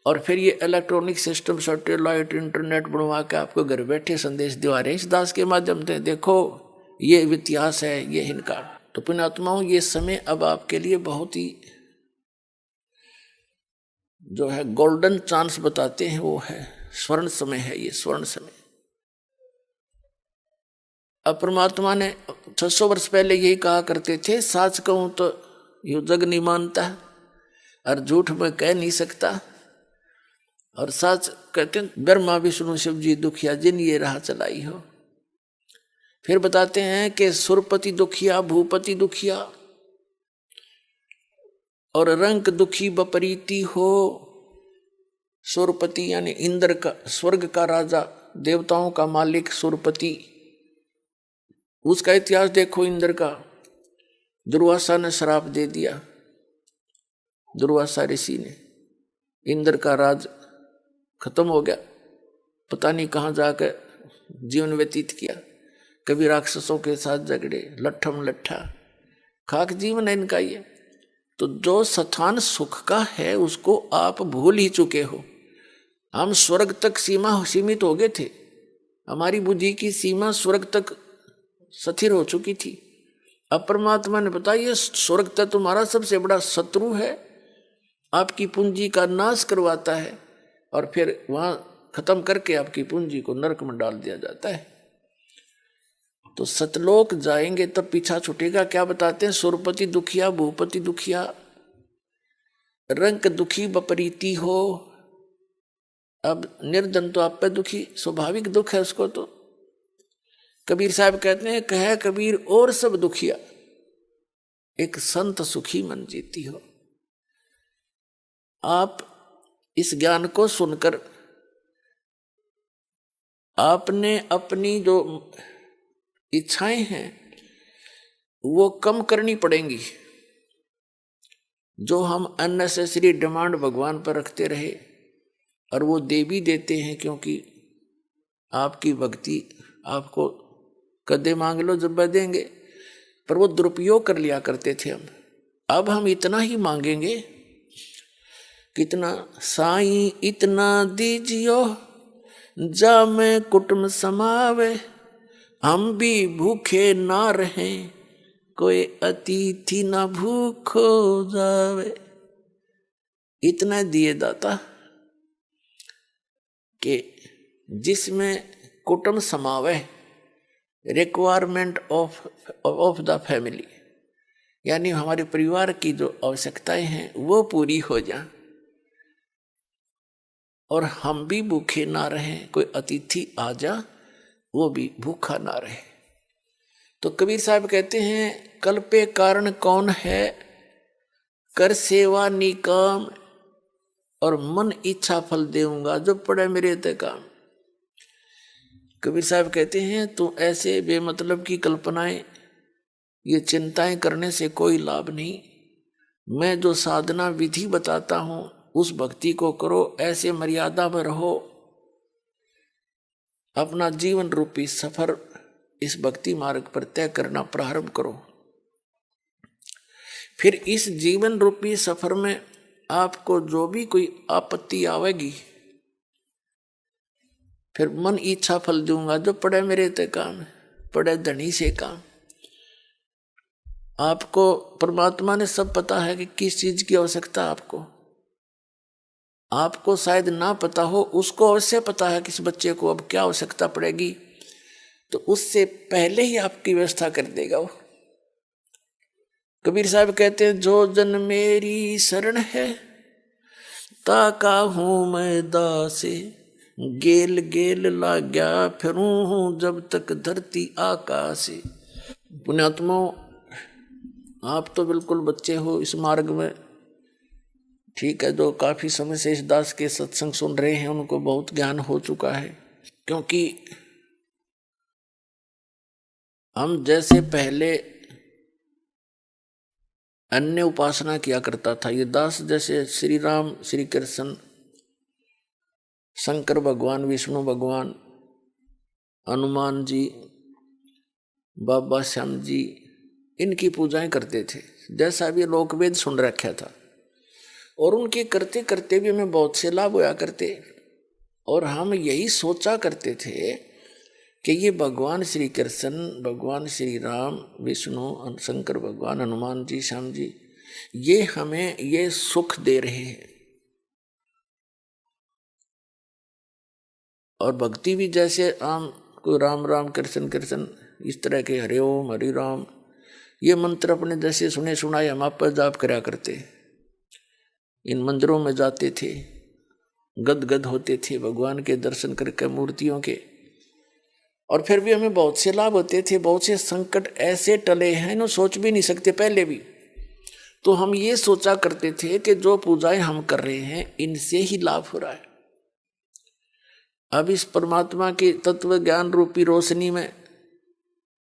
और फिर ये इलेक्ट्रॉनिक सिस्टम, सैटेलाइट, इंटरनेट बनवा के आपको घर बैठे संदेश दिवा रहे हैं इस दास के माध्यम से। देखो ये इतिहास है, ये इनका। तो पुण्यात्माओं, ये समय अब आपके लिए बहुत ही जो है गोल्डन चांस बताते हैं, वो है स्वर्ण समय है, ये स्वर्ण समय। अब परमात्मा ने 600 वर्ष पहले यही कहा करते थे, साच कहूं तो यू जग नहीं मानता और झूठ में कह नहीं सकता। और साच कहते हैं, ब्रह्मा विष्णु शिव जी दुखिया जिन ये राह चलाई हो। फिर बताते हैं कि सुरपति दुखिया, भूपति दुखिया और रंक दुखी बपरीति हो। सुरपति यानी इंद्र का, स्वर्ग का राजा, देवताओं का मालिक सुरपति, उसका इतिहास देखो। इंद्र का दुर्वासा ने श्राप दे दिया, दुर्वासा ऋषि ने, इंद्र का राज खत्म हो गया, पता नहीं कहाँ जाकर जीवन व्यतीत किया। कभी राक्षसों के साथ झगड़े, लट्ठम लट्ठा, खाक जीवन है इनका ये। तो जो स्थान सुख का है उसको आप भूल ही चुके हो। हम स्वर्ग तक सीमित हो गए थे, हमारी बुद्धि की सीमा स्वर्ग तक स्थिर हो चुकी थी। अब परमात्मा ने बताया, ये स्वर्ग तक तुम्हारा सबसे बड़ा शत्रु है, आपकी पूंजी का नाश करवाता है, और फिर वहां खत्म करके आपकी पूंजी को नरक में डाल दिया जाता है। तो सतलोक जाएंगे तब पीछा छूटेगा। क्या बताते हैं, सुरपति दुखिया, भूपति दुखिया, रंक दुखी बपरीति हो। अब निर्धन तो आप पे दुखी, स्वाभाविक दुख है उसको। तो कबीर साहब कहते हैं, कहे कबीर और सब दुखिया, एक संत सुखी मन जीती हो। आप इस ज्ञान को सुनकर आपने अपनी जो इच्छाएं हैं वो कम करनी पड़ेंगी। जो हम अननेसेसरी डिमांड भगवान पर रखते रहे, और वो दे भी देते हैं, क्योंकि आपकी भक्ति, आपको कदे मांग लो जब देंगे, पर वो दुरुपयोग कर लिया करते थे हम। अब हम इतना ही मांगेंगे, कितना, साईं इतना दीजियो जा मैं कुटुंब समावे, हम भी भूखे ना रहें, कोई अतिथि ना भूखो जावे। इतना दिए दाता कि जिसमें कुटुंब समावे, रिक्वायरमेंट ऑफ द फैमिली, यानी हमारे परिवार की जो आवश्यकताएं हैं वो पूरी हो जाए, और हम भी भूखे ना रहें, कोई अतिथि आ जा वो भी भूखा ना रहे। तो कबीर साहब कहते हैं, कल पे कारण कौन है, कर सेवा निकाम, और मन इच्छा फल देऊंगा जो पड़े मेरे ते काम। कबीर साहब कहते हैं, तू ऐसे बेमतलब की कल्पनाएं, ये चिंताएं करने से कोई लाभ नहीं। मैं जो साधना विधि बताता हूं उस भक्ति को करो, ऐसे मर्यादा में रहो, अपना जीवन रूपी सफर इस भक्ति मार्ग पर तय करना प्रारंभ करो। फिर इस जीवन रूपी सफर में आपको जो भी कोई आपत्ति आवेगी, फिर मन इच्छा फल दूंगा जो पड़े मेरे ते काम, पड़े धनी से काम। आपको परमात्मा ने सब पता है कि किस चीज की आवश्यकता आपको शायद ना पता हो, उसको अवश्य पता है किस बच्चे को अब क्या आवश्यकता पड़ेगी, तो उससे पहले ही आपकी व्यवस्था कर देगा वो। कबीर साहब कहते हैं, जो जन मेरी शरण है ताका हूं मैं दासे, गेल गेल लाग्या फिरूं हूं जब तक धरती आकाशे। पुण्यात्माओं, आप तो बिल्कुल बच्चे हो इस मार्ग में, ठीक है। जो काफी समय से इस दास के सत्संग सुन रहे हैं उनको बहुत ज्ञान हो चुका है, क्योंकि हम जैसे पहले अन्य उपासना किया करता था, ये दास जैसे श्री राम, श्री कृष्ण, शंकर भगवान, विष्णु भगवान, हनुमान जी, बाबा श्याम जी, इनकी पूजाएं करते थे। जैसा भी लोकवेद सुन रखा था, और उनके करते करते भी हमें बहुत से लाभ होया करते, और हम यही सोचा करते थे कि ये भगवान श्री कृष्ण, भगवान श्री राम, विष्णु, शंकर भगवान, हनुमान जी, श्याम जी, ये हमें ये सुख दे रहे हैं। और भक्ति भी जैसे आम कोई राम राम कृष्ण कृष्ण इस तरह के, हरि ओम हरि राम, ये मंत्र अपने जैसे सुने सुनाए हम आप पर जाप करा करते। इन मंदिरों में जाते थे, गदगद होते थे भगवान के दर्शन करके, मूर्तियों के, और फिर भी हमें बहुत से लाभ होते थे। बहुत से संकट ऐसे टले हैं इन्हें सोच भी नहीं सकते पहले भी। तो हम ये सोचा करते थे कि जो पूजाएं हम कर रहे हैं इनसे ही लाभ हो रहा है। अब इस परमात्मा के तत्व ज्ञान रूपी रोशनी में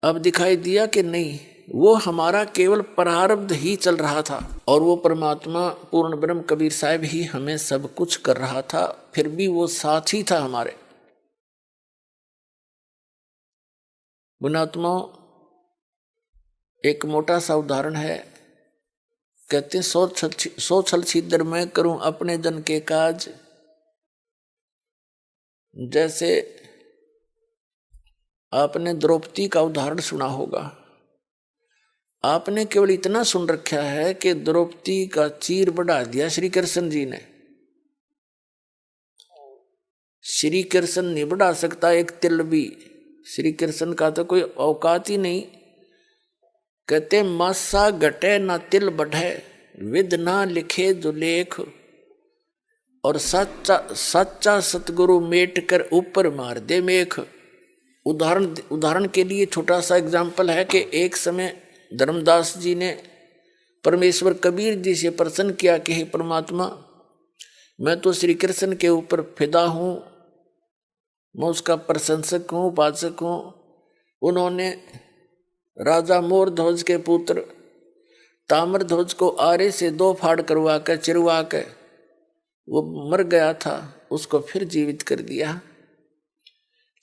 अब दिखाई दिया कि नहीं, वो हमारा केवल प्रारब्ध ही चल रहा था, और वो परमात्मा पूर्ण ब्रह्म कबीर साहब ही हमें सब कुछ कर रहा था, फिर भी वो साथ ही था हमारे। गुणात्मा एक मोटा सा उदाहरण है, कहते हैं सौ छल छिद्र मैं करूं अपने जन के काज। जैसे आपने द्रौपदी का उदाहरण सुना होगा, आपने केवल इतना सुन रखा है कि द्रौपदी का चीर बढ़ा दिया श्री कृष्ण जी ने। श्री कृष्ण नहीं बढ़ा सकता एक तिल भी, श्री कृष्ण का तो कोई औकात ही नहीं। कहते मासा घटे ना तिल बढ़े, विद ना लिखे जो लेख, और सच्चा सतगुरु मेट कर ऊपर मार दे मेख। उदाहरण के लिए छोटा सा एग्जाम्पल है कि एक समय धर्मदास जी ने परमेश्वर कबीर जी से प्रसन्न किया कि हे परमात्मा, मैं तो श्री कृष्ण के ऊपर फिदा हूँ, मैं उसका प्रशंसक हूँ, उपासक हूँ। उन्होंने राजा मोरध्वज के पुत्र ताम्रध्वज को आरे से 2 फाड़ करवा कर चिरवा कर, वो मर गया था, उसको फिर जीवित कर दिया।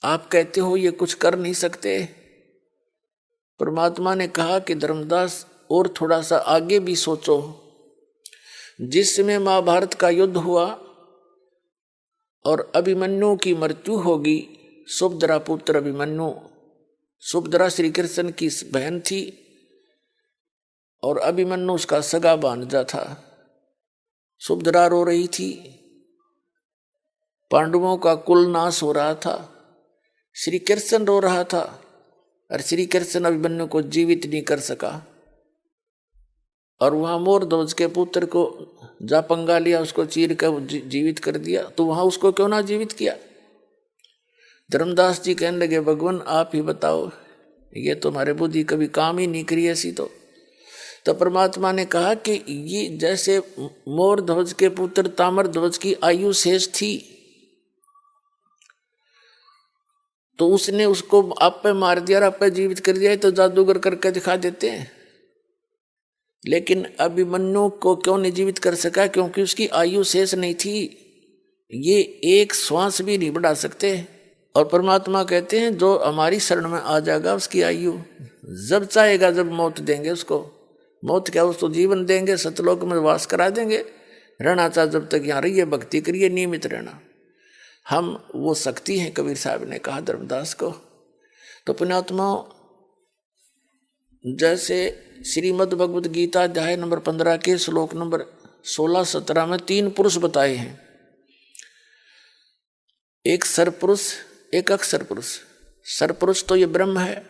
आप कहते हो ये कुछ कर नहीं सकते। परमात्मा ने कहा कि धर्मदास और थोड़ा सा आगे भी सोचो। जिस समय महाभारत का युद्ध हुआ और अभिमन्यु की मृत्यु होगी, सुभद्रा पुत्र अभिमन्यु, सुभद्रा श्री कृष्ण की बहन थी और अभिमन्यु उसका सगा भांजा था। सुभद्रा रो रही थी, पांडवों का कुल नाश हो रहा था, श्री कृष्ण रो रहा था, और श्री कृष्ण अभिमन्यु को जीवित नहीं कर सका। और वहां मोरध्वज के पुत्र को जा पंगा लिया, उसको चीर कर जीवित कर दिया, तो वहां उसको क्यों ना जीवित किया। धर्मदास जी कहने लगे, भगवान आप ही बताओ, ये तो हमारे बुद्धि कभी काम ही नहीं करी ऐसी। तो परमात्मा ने कहा कि ये जैसे मोरध्वज के पुत्र ताम्रध्वज की आयु शेष थी, तो उसने उसको आप पे मार दिया और आप पे जीवित कर दिया, तो जादूगर करके दिखा देते हैं। लेकिन अभिमन्यु को क्यों नहीं जीवित कर सका? क्योंकि उसकी आयु शेष नहीं थी, ये एक श्वास भी नहीं बढ़ा सकते। और परमात्मा कहते हैं जो हमारी शरण में आ जाएगा उसकी आयु जब चाहेगा जब मौत देंगे उसको। मौत क्या, उसको जीवन देंगे, सतलोक में वास करा देंगे, रहना चाहे जब तक यहाँ रहिए, भक्ति करिए, नियमित रहना। हम वो शक्ति हैं, कबीर साहब ने कहा धर्मदास को। तो पुण्यात्मा, जैसे श्रीमद् भगवद गीता अध्याय नंबर 15 के श्लोक नंबर 16-17 में 3 पुरुष बताए हैं, एक सरपुरुष, एक अक्षर पुरुष। सरपुरुष तो ये ब्रह्म है,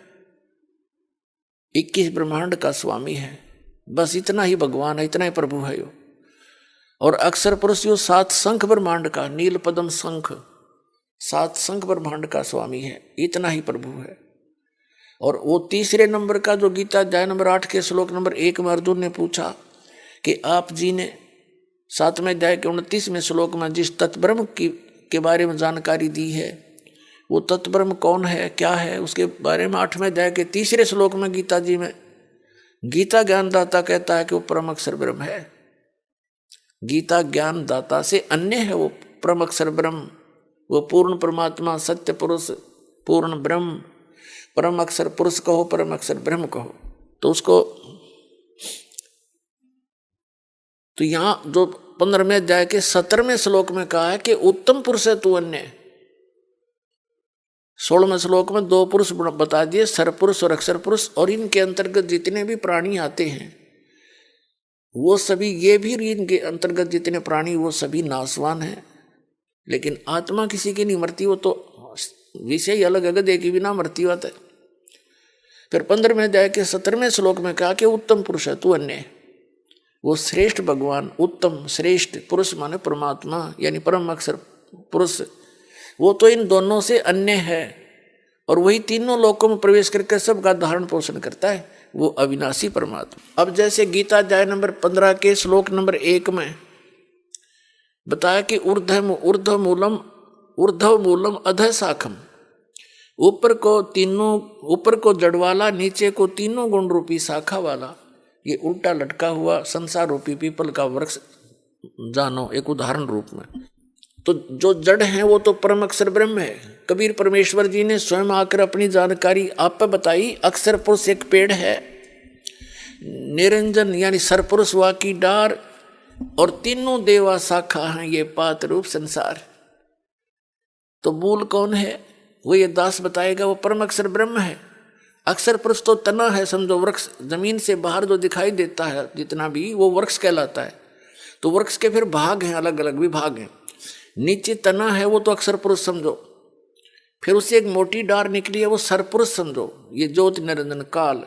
21 ब्रह्मांड का स्वामी है, बस इतना ही भगवान है, इतना ही प्रभु है यो। और अक्षर पुरुष यो 7 शंख ब्रह्मांड का, नील पद्म शंख, 7 शंख ब्रह्मांड का स्वामी है, इतना ही प्रभु है। और वो तीसरे नंबर का जो गीता अध्याय नंबर 8 के श्लोक नंबर 1 में अर्जुन ने पूछा कि आप जी ने 7वें अध्याय के 29वें श्लोक में जिस तत्ब्रह्म के बारे में जानकारी दी है, वो तत्ब्रह्म कौन है, क्या है, उसके बारे में 8वें अध्याय के तीसरे श्लोक में गीता जी में गीता ज्ञानदाता कहता है कि वो परम अक्षर ब्रह्म है। गीता ज्ञानदाता से अन्य है वो परम अक्षर ब्रह्म, वो पूर्ण परमात्मा, सत्य पुरुष, पूर्ण ब्रह्म, परम अक्षर पुरुष कहो, परम अक्षर ब्रह्म कहो। तो उसको तो यहां जो 15वें अध्याय के 17वें श्लोक में कहा है कि उत्तम पुरुष है तू अन्य। 16वें श्लोक में 2 पुरुष बता दिए, सरपुरुष और अक्षर पुरुष, और इनके अंतर्गत जितने भी प्राणी आते हैं वो सभी, ये भी इनके अंतर्गत जितने प्राणी वो सभी नाशवान हैं, लेकिन आत्मा किसी की नहीं मरती, वो तो विषय अलग है, गधे की बिना मरती बात है। फिर 15वें अध्याय के 17वें श्लोक में कहा कि उत्तम पुरुष है तू अन्य। वो श्रेष्ठ भगवान, उत्तम श्रेष्ठ पुरुष माने परमात्मा यानी परम अक्षर पुरुष, वो तो इन दोनों से अन्य है और वही तीनों लोकों में प्रवेश करके सबका धारण पोषण करता है, वो अविनाशी परमात्मा। अब जैसे गीता अध्याय नंबर 15 के श्लोक नंबर 1 में बताया कि ऊर्ध्व मूलम अधः शाखम, ऊपर को जड़ वाला, नीचे को तीनों गुण रूपी शाखा वाला, ये उल्टा लटका हुआ संसार रूपी पीपल का वृक्ष जानो एक उदाहरण रूप में। तो जो जड़ है वो तो परम अक्षर ब्रह्म है। कबीर परमेश्वर जी ने स्वयं आकर अपनी जानकारी आप पे बताई। अक्षर पुरुष एक पेड़ है, निरंजन यानी सरपुरुष वा की डार, और तीनों देवा शाखा हैं ये पात रूप संसार। तो मूल कौन है वो ये दास बताएगा, वो परम अक्षर ब्रह्म है। अक्षर पुरुष तो तना है, समझो वृक्ष, जमीन से बाहर जो दिखाई देता है जितना भी वो वृक्ष कहलाता है। तो वृक्ष के फिर भाग हैं, अलग अलग विभाग हैं। नीचे तना है वो तो अक्षर पुरुष समझो, फिर उससे एक मोटी डार निकली है वो सरपुरुष समझो, ये ज्योति निरंजन काल।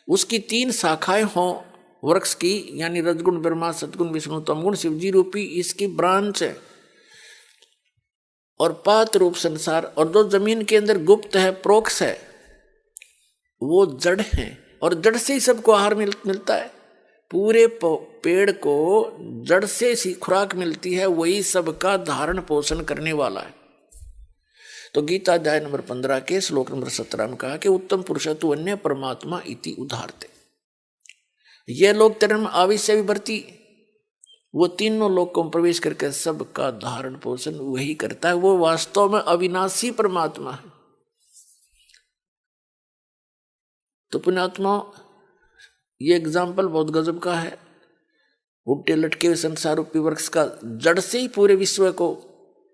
उसकी 3 शाखाएं हों वृक्ष की, यानी रजगुण ब्रह्मा, सतगुण विष्णु, तमगुण शिवजी रूपी इसकी ब्रांच है, और पात रूप संसार। और जो जमीन के अंदर गुप्त है, प्रोक्ष है, वो जड़ है, और जड़ से ही सबको आहार मिलता है। पूरे पेड़ को जड़ से सी खुराक मिलती है, वही सबका धारण पोषण करने वाला है। तो गीता अध्याय नंबर 15 के श्लोक नंबर 17 में कहा कि उत्तम पुरुष तु अन्य परमात्मा इति उदाहरते। ये लोग तेरे में आविष्य विभर्ती, वो तीनों लोकों में प्रवेश करके सबका धारण पोषण वही करता है, वो वास्तव में अविनाशी परमात्मा है। तो पुण्यात्मा ये एग्जाम्पल बहुत गजब का है। उल्टे लटके हुए संसार रूपी वृक्ष का जड़ से ही पूरे विश्व को,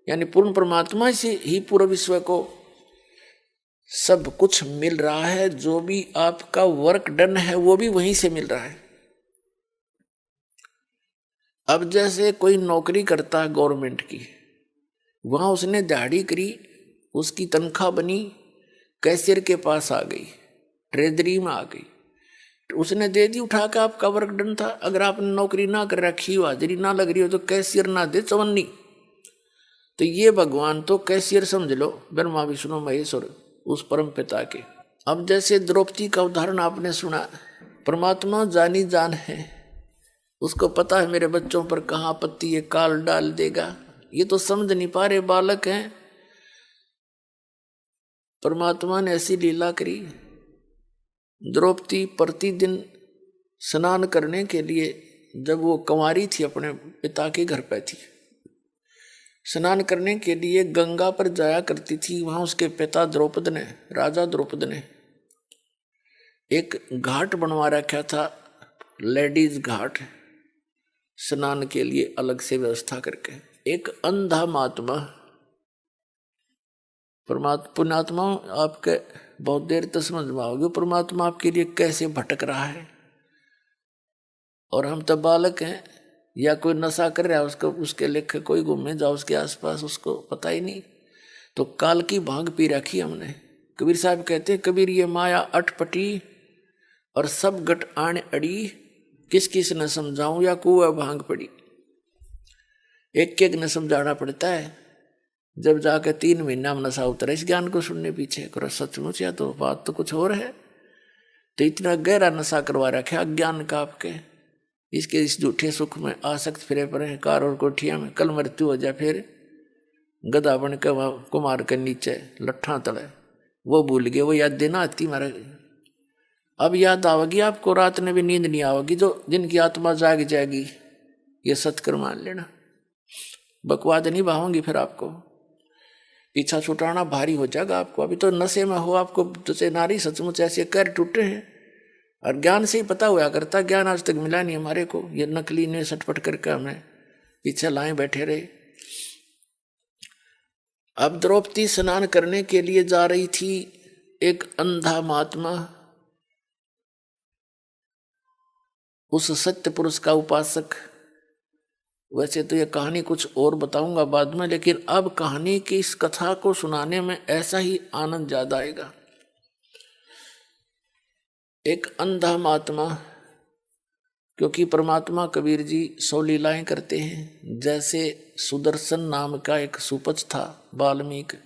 यानी पूर्ण परमात्मा से ही पूरे विश्व को सब कुछ मिल रहा है। जो भी आपका वर्क डन है वो भी वहीं से मिल रहा है। अब जैसे कोई नौकरी करता है गवर्नमेंट की, वहां उसने दिहाड़ी करी, उसकी तनख्वाह बनी, कैशियर के पास आ गई, ट्रेजरी में आ गई, उसने दे दी उठा के, आपका वर्क डन था। अगर आपने नौकरी ना कर रखी हो, हाजिरी ना लग रही हो, तो कैशियर ना दे चवन्नी। तो ये भगवान तो कैशियर समझ लो, ब्रह्मा विष्णु महेश्वर उस परम पिता के। अब जैसे द्रौपदी का उदाहरण आपने सुना, परमात्मा जानी जान है, उसको पता है मेरे बच्चों पर कहाँ आपत्ति ये काल डाल देगा। ये तो समझ नहीं पा रहे बालक हैं। परमात्मा ने ऐसी लीला करी, द्रौपदी प्रतिदिन स्नान करने के लिए, जब वो कंवारी थी अपने पिता के घर पे थी, स्नान करने के लिए गंगा पर जाया करती थी। वहां उसके पिता द्रौपद ने, राजा द्रौपद ने एक घाट बनवा रखा था, लेडीज घाट, स्नान के लिए अलग से व्यवस्था करके। एक अंधा महात्मा, पुण्यात्मा आपके बहुत देर तक समझ में आओगे परमात्मा आपके लिए कैसे भटक रहा है। और हम तो बालक हैं, या कोई नशा कर रहा है, उसको उसके लेखे कोई घूमने जाओ उसके आसपास, उसको पता ही नहीं। तो काल की भांग पी रखी हमने। कबीर साहब कहते हैं, कबीर ये माया अटपटी और सब गट आण अड़ी, किस किस न समझाऊं या कुआ भांग पड़ी। एक एक न समझाना पड़ता है। जब जाके 3 महीना में नशा उतरा इस ज्ञान को सुनने पीछे, करो सचमुच या तो बात तो कुछ और है। तो इतना गहरा नशा करवा रखा अज्ञान का आपके, इसके इस झूठे सुख में आसक्त फिरे पड़े कार और कोठिया में। कल मृत्यु हो जाए फिर गधा बन के कुमार के नीचे लट्ठा तले, वो भूल गए, वो याद देना आती मारे। अब याद आवेगी आपको, रात में भी नींद नहीं आवेगी, जो जिनकी आत्मा जाग जाएगी ये सत्कर मान लेना। बकवाद नहीं बहाऊंगी फिर आपको, पीछा छुटाना भारी हो जाएगा आपको। अभी तो नशे में हो, आपको जैसे नारी सचमुच ऐसे कर टूटे हैं, और ज्ञान से ही पता हुआ करता, ज्ञान आज तक मिला नहीं हमारे को, ये नकली ने सटपट करके हमें पीछे लाए बैठे रहे। अब द्रौपदी स्नान करने के लिए जा रही थी, एक अंधा महात्मा उस सत्य पुरुष का उपासक, वैसे तो ये कहानी कुछ और बताऊंगा बाद में, लेकिन अब कहानी की इस कथा को सुनाने में ऐसा ही आनंद ज्यादा आएगा। एक अंधा महात्मा, क्योंकि परमात्मा कबीर जी 100 लीलाएं करते हैं, जैसे सुदर्शन नाम का एक सुपच था वाल्मीकि,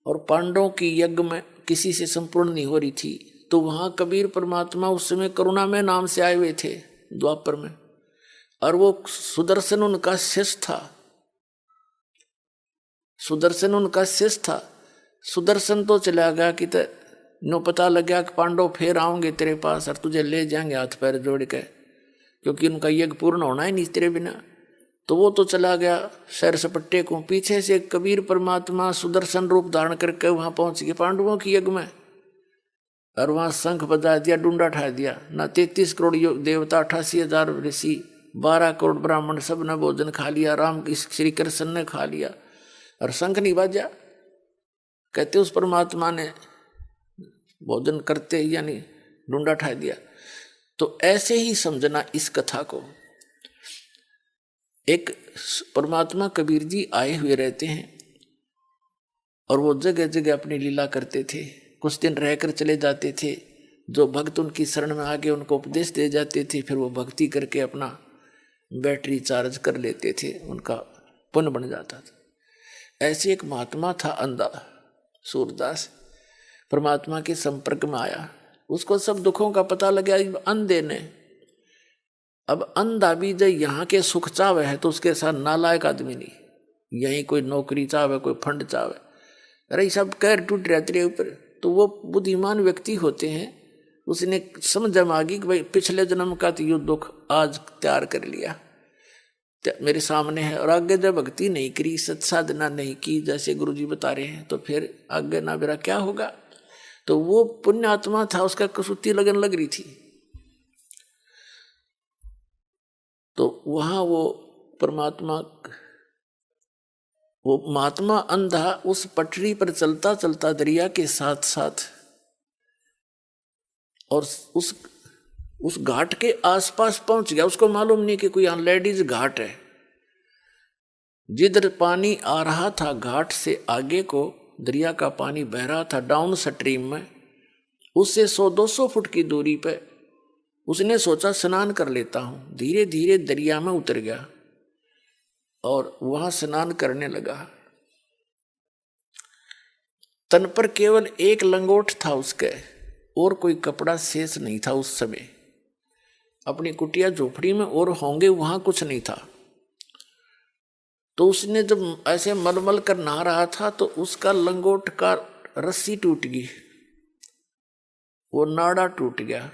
और पांडवों की यज्ञ में किसी से संपूर्ण नहीं हो रही थी, तो वहां कबीर परमात्मा उस समय करुणा में नाम से आए हुए थे द्वापर में, और वो सुदर्शन उनका शिष्य था। सुदर्शन उनका शिष्य था। सुदर्शन तो चला गया कि नो पता लग गया कि पांडव फिर आओगे तेरे पास और तुझे ले जाएंगे हाथ पैर जोड़ के, क्योंकि उनका यज्ञ पूर्ण होना ही नहीं तेरे बिना। तो वो तो चला गया सैर सपट्टे को। पीछे से कबीर परमात्मा सुदर्शन रूप धारण करके वहां पहुंच गए पांडवों की यज्ञ में, और वहां शंख बजा दिया, डूंडा ठा दिया ना। 33 करोड़ देवता, 88,000 ऋषि, 12 करोड़ ब्राह्मण, सब ने भोजन खा लिया, राम श्री कृष्ण ने खा लिया, और शंख नहीं बाजा। कहते उस परमात्मा ने भोजन करते यानी डूंडा ठा दिया। तो ऐसे ही समझना इस कथा को। एक परमात्मा कबीर जी आए हुए रहते हैं, और वो जगह जगह अपनी लीला करते थे। कुछ दिन रहकर चले जाते थे, जो भक्त उनकी शरण में आके उनको उपदेश दे जाते थे, फिर वो भक्ति करके अपना बैटरी चार्ज कर लेते थे, उनका पुण्य बन जाता था। ऐसे एक महात्मा था अंधा, सूरदास, परमात्मा के संपर्क में आया, उसको सब दुखों का पता लगा अंधे ने। अब अंधा भी जब यहाँ के सुख चावे है तो उसके साथ नालायक आदमी नहीं, यहीं कोई नौकरी चावे, कोई फंड चावे, अरे सब कैर टूट रहे तेरे ऊपर। तो वो बुद्धिमान व्यक्ति होते हैं, उसने समझ में आ गई कि भाई पिछले जन्म का तो ये दुख आज तैयार कर लिया, मेरे सामने है, और आगे जब भक्ति नहीं करी, सत साधना नहीं की जैसे गुरुजी बता रहे हैं, तो फिर आगे ना मेरा क्या होगा। तो वो पुण्य आत्मा था, उसका कसौटी लगन लग रही थी। तो वहां वो परमात्मा, वो महात्मा अंधा उस पटरी पर चलता चलता दरिया के साथ साथ, और उस घाट के आसपास पहुंच गया। उसको मालूम नहीं कि कोई यहाँ लेडीज घाट है। जिधर पानी आ रहा था घाट से आगे को दरिया का पानी बह रहा था डाउन स्ट्रीम में, उससे 100-200 फुट की दूरी पे उसने सोचा स्नान कर लेता हूं। धीरे धीरे दरिया में उतर गया और वहां स्नान करने लगा। तन पर केवल एक लंगोट था उसके, और कोई कपड़ा शेष नहीं था उस समय। अपनी कुटिया झोपड़ी में और होंगे वहां कुछ नहीं था। तो उसने जब ऐसे मलमल कर नहा रहा था तो उसका लंगोट का रस्सी टूट गई, वो नाड़ा टूट गया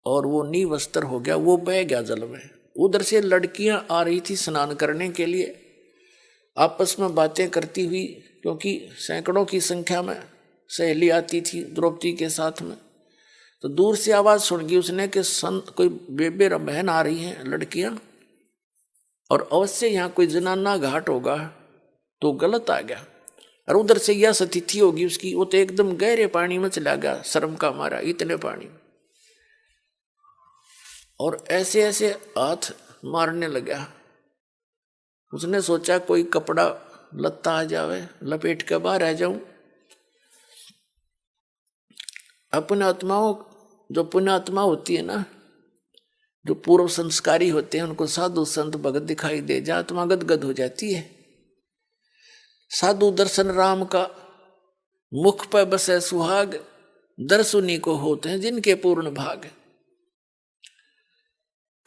और वो नींव वस्त्र हो गया, वो बह गया जल में। उधर से लड़कियां आ रही थी स्नान करने के लिए, आपस में बातें करती हुई, क्योंकि सैकड़ों की संख्या में सहेली आती थी द्रौपदी के साथ में। तो दूर से आवाज सुन गई उसने कि कोई बेबे बहन आ रही हैं लड़कियां, और अवश्य यहाँ कोई जनाना घाट होगा। तो गलत आ गया, और उधर से यह सतिथि होगी उसकी। वो तो एकदम गहरे पानी में चला गया, शर्म का मारा, इतने पानी, और ऐसे ऐसे हाथ मारने लगा। उसने सोचा कोई कपड़ा लत्ता आ जावे, लपेट के बाहर आ जाऊं। अपने आत्माओं, जो पुण्यात्मा होती है ना, जो पूर्व संस्कारी होते हैं, उनको साधु संत भगत दिखाई दे जा, आत्मा गदगद हो जाती है। साधु दर्शन राम का, मुख पर बसे सुहाग, दर्शुनी को होते हैं जिनके पूर्ण भाग।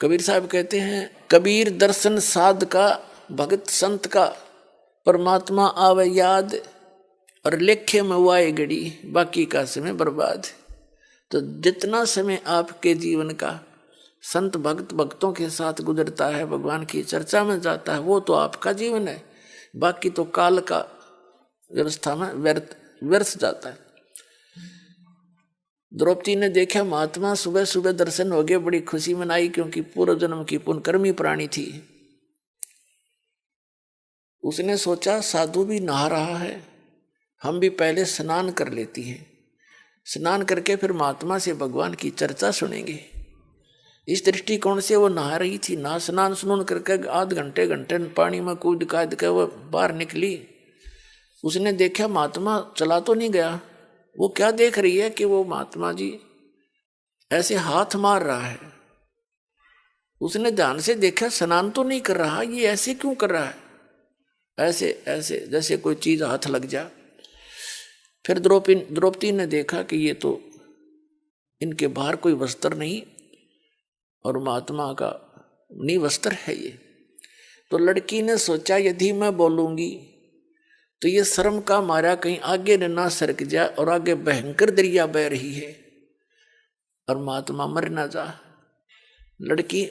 कबीर साहब कहते हैं, कबीर दर्शन साध का, भगत संत का, परमात्मा आवे याद, और लेखे में वाए घड़ी, बाकी का समय बर्बाद। तो जितना समय आपके जीवन का संत भक्त भक्तों के साथ गुजरता है, भगवान की चर्चा में जाता है, वो तो आपका जीवन है। बाकी तो काल का व्यवस्था में व्यर्थ जाता है। द्रौपदी ने देखा महात्मा, सुबह सुबह दर्शन हो गए, बड़ी खुशी मनाई, क्योंकि पूर्व जन्म की पुण्यकर्मी प्राणी थी। उसने सोचा साधु भी नहा रहा है, हम भी पहले स्नान कर लेती हैं, स्नान करके फिर महात्मा से भगवान की चर्चा सुनेंगे। इस दृष्टिकोण से वो नहा रही थी। ना स्नान सुनून करके आध घंटे पानी में कूद काद के वो बाहर निकली। उसने देखा महात्मा चला तो नहीं गया। वो क्या देख रही है कि वो महात्मा जी ऐसे हाथ मार रहा है। उसने ध्यान से देखा, स्नान तो नहीं कर रहा, ये ऐसे क्यों कर रहा है, ऐसे ऐसे जैसे कोई चीज हाथ लग जा। फिर द्रौपदी ने देखा कि ये तो इनके बाहर कोई वस्त्र नहीं, और महात्मा का निवस्त्र है ये। तो लड़की ने सोचा यदि मैं बोलूंगी तो ये शर्म का मारा कहीं आगे ना सरक जाए, और आगे भयंकर दरिया बह रही है और महात्मा मर ना जा।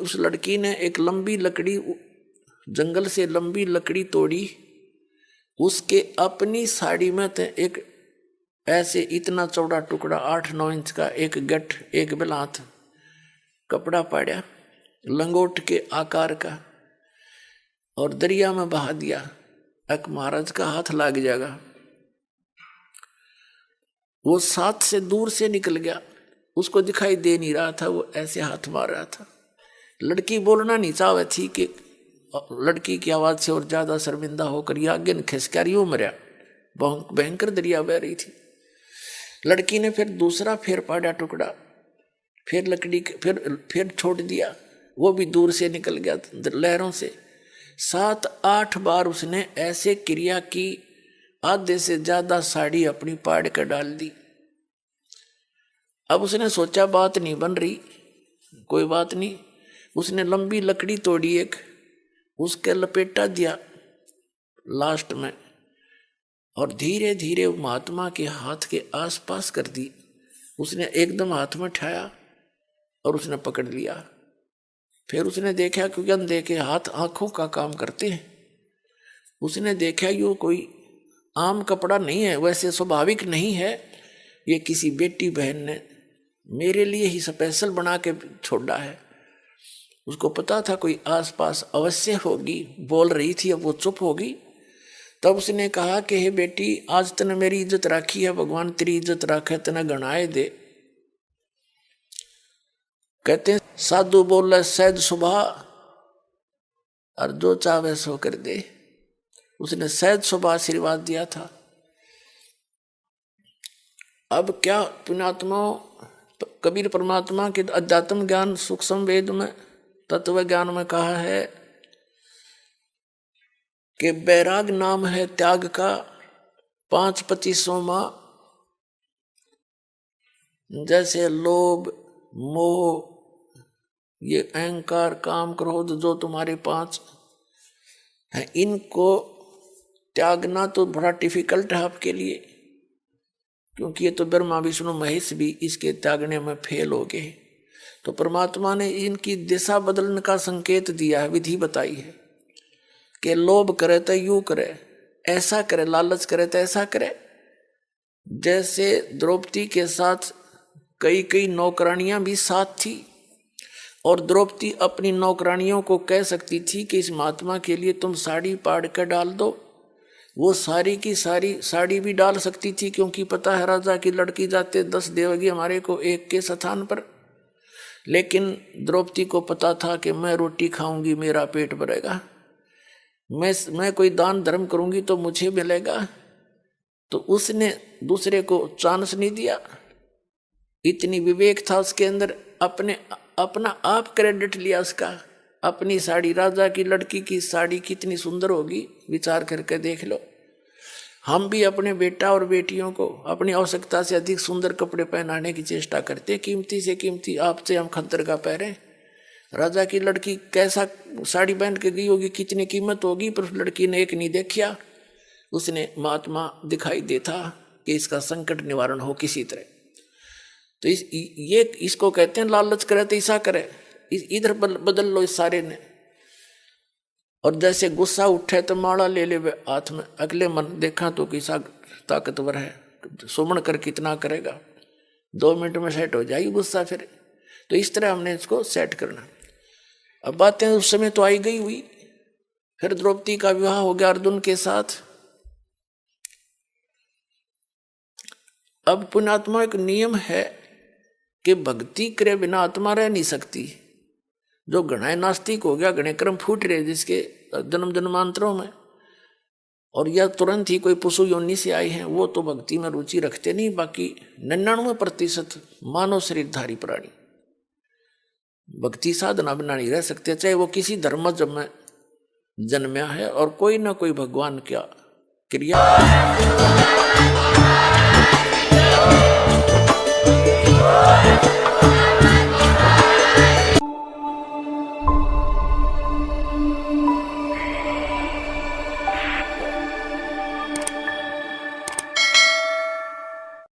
उस लड़की ने एक लंबी लकड़ी, जंगल से लंबी लकड़ी तोड़ी, उसके अपनी साड़ी में थे एक ऐसे इतना चौड़ा टुकड़ा 8-9 इंच का, एक गठ एक बिलात कपड़ा पाड़ा लंगोट के आकार का, और दरिया में बहा दिया। एक महाराज का हाथ लग जाएगा। वो साथ से दूर से निकल गया, उसको दिखाई दे नहीं रहा था, वो ऐसे हाथ मार रहा था। लड़की बोलना नहीं चाहे थी कि लड़की की आवाज से और ज्यादा शर्मिंदा होकर ये आगे खिसका यूं मरिया। भयंकर दरिया बह रही थी। लड़की ने फिर दूसरा फेर पाड़ा टुकड़ा, फिर लकड़ी फिर छोड़ दिया, वो भी दूर से निकल गया लहरों से। 7-8 बार उसने ऐसे क्रिया की, आधे से ज्यादा साड़ी अपनी पाड़ कर डाल दी। अब उसने सोचा बात नहीं बन रही, कोई बात नहीं। उसने लंबी लकड़ी तोड़ी एक, उसके लपेटा दिया लास्ट में, और धीरे धीरे महात्मा के हाथ के आसपास कर दी। उसने एकदम हाथ में उठाया और उसने पकड़ लिया। फिर उसने देखा, क्योंकि अंधे के हाथ आंखों का काम करते हैं, उसने देखा ये कोई आम कपड़ा नहीं है, वैसे स्वाभाविक नहीं है, ये किसी बेटी बहन ने मेरे लिए ही स्पेशल बना के छोड़ा है। उसको पता था कोई आसपास अवश्य होगी, बोल रही थी, अब वो चुप होगी। तब उसने कहा कि हे बेटी, आज तने मेरी इज्जत राखी है, भगवान तेरी इज्जत राखे, तने गणाए दे। कहते हैं साधु बोले सहज सुभा, और जो चाहे सो कर दे। उसने सहज सुभा आशीर्वाद दिया था। अब क्या पुण्यात्मा, कबीर परमात्मा के अध्यात्म ज्ञान सूक्ष्म वेद में तत्व ज्ञान में कहा है कि बैराग नाम है त्याग का 5-25वां। जैसे लोभ मोह, ये अहंकार काम क्रोध जो तुम्हारे 5 हैं, इनको त्यागना तो बड़ा डिफिकल्ट है आपके लिए, क्योंकि ये तो ब्रह्मा विष्णु महेश भी इसके त्यागने में फेल हो गए। तो परमात्मा ने इनकी दिशा बदलने का संकेत दिया है, विधि बताई है कि लोभ करे तो यूं करे, ऐसा करे, लालच करे तो ऐसा करे। जैसे द्रौपदी के साथ कई नौकरानियां भी साथ थी, और द्रौपदी अपनी नौकरानियों को कह सकती थी कि इस महात्मा के लिए तुम साड़ी पाड़ कर डाल दो। वो सारी की सारी साड़ी भी डाल सकती थी, क्योंकि पता है राजा की लड़की जाते 10 देवगी हमारे को एक के स्थान पर। लेकिन द्रौपदी को पता था कि मैं रोटी खाऊंगी मेरा पेट भरेगा, मैं कोई दान धर्म करूंगी तो मुझे मिलेगा। तो उसने दूसरे को चांस नहीं दिया। इतनी विवेक था उसके अंदर, अपना आप क्रेडिट लिया उसका। अपनी साड़ी, राजा की लड़की की साड़ी कितनी सुंदर होगी, विचार करके देख लो। हम भी अपने बेटा और बेटियों को अपनी आवश्यकता से अधिक सुंदर कपड़े पहनाने की चेष्टा करते हैं, कीमती से कीमती आपसे हम खद्दर का पहने। राजा की लड़की कैसा साड़ी पहन के गई होगी, कितनी कीमत होगी, पर उस लड़की ने एक नहीं देखा, उसने महात्मा दिखाई देता कि इसका संकट निवारण हो किसी तरह। तो ये इसको कहते हैं लालच करे तो ऐसा करे, इधर बदल लो इस सारे ने। और जैसे गुस्सा उठे तो माला ले ले हाथ में, अगले मन देखा तो कैसा ताकतवर है, सुमण कर कितना करेगा, 2 मिनट में सेट हो जाएगी गुस्सा फिर। तो इस तरह हमने इसको सेट करना। अब बातें उस समय तो आई गई हुई। फिर द्रौपदी का विवाह हो गया अर्जुन के साथ। अब पुण्यात्मा एक नियम है कि भक्ति करे बिना आत्मा रह नहीं सकती। जो घना नास्तिक हो गया, घने कर्म फूट रहे जिसके जन्म जन्मांतरों में, और या तुरंत ही कोई पशु योनि से आए हैं, वो तो भक्ति में रुचि रखते नहीं। बाकी 99% मानव शरीरधारी प्राणी भक्ति साधना बिना नहीं रह सकते, चाहे वो किसी धर्म में जन्मया है और कोई ना कोई भगवान क्या क्रिया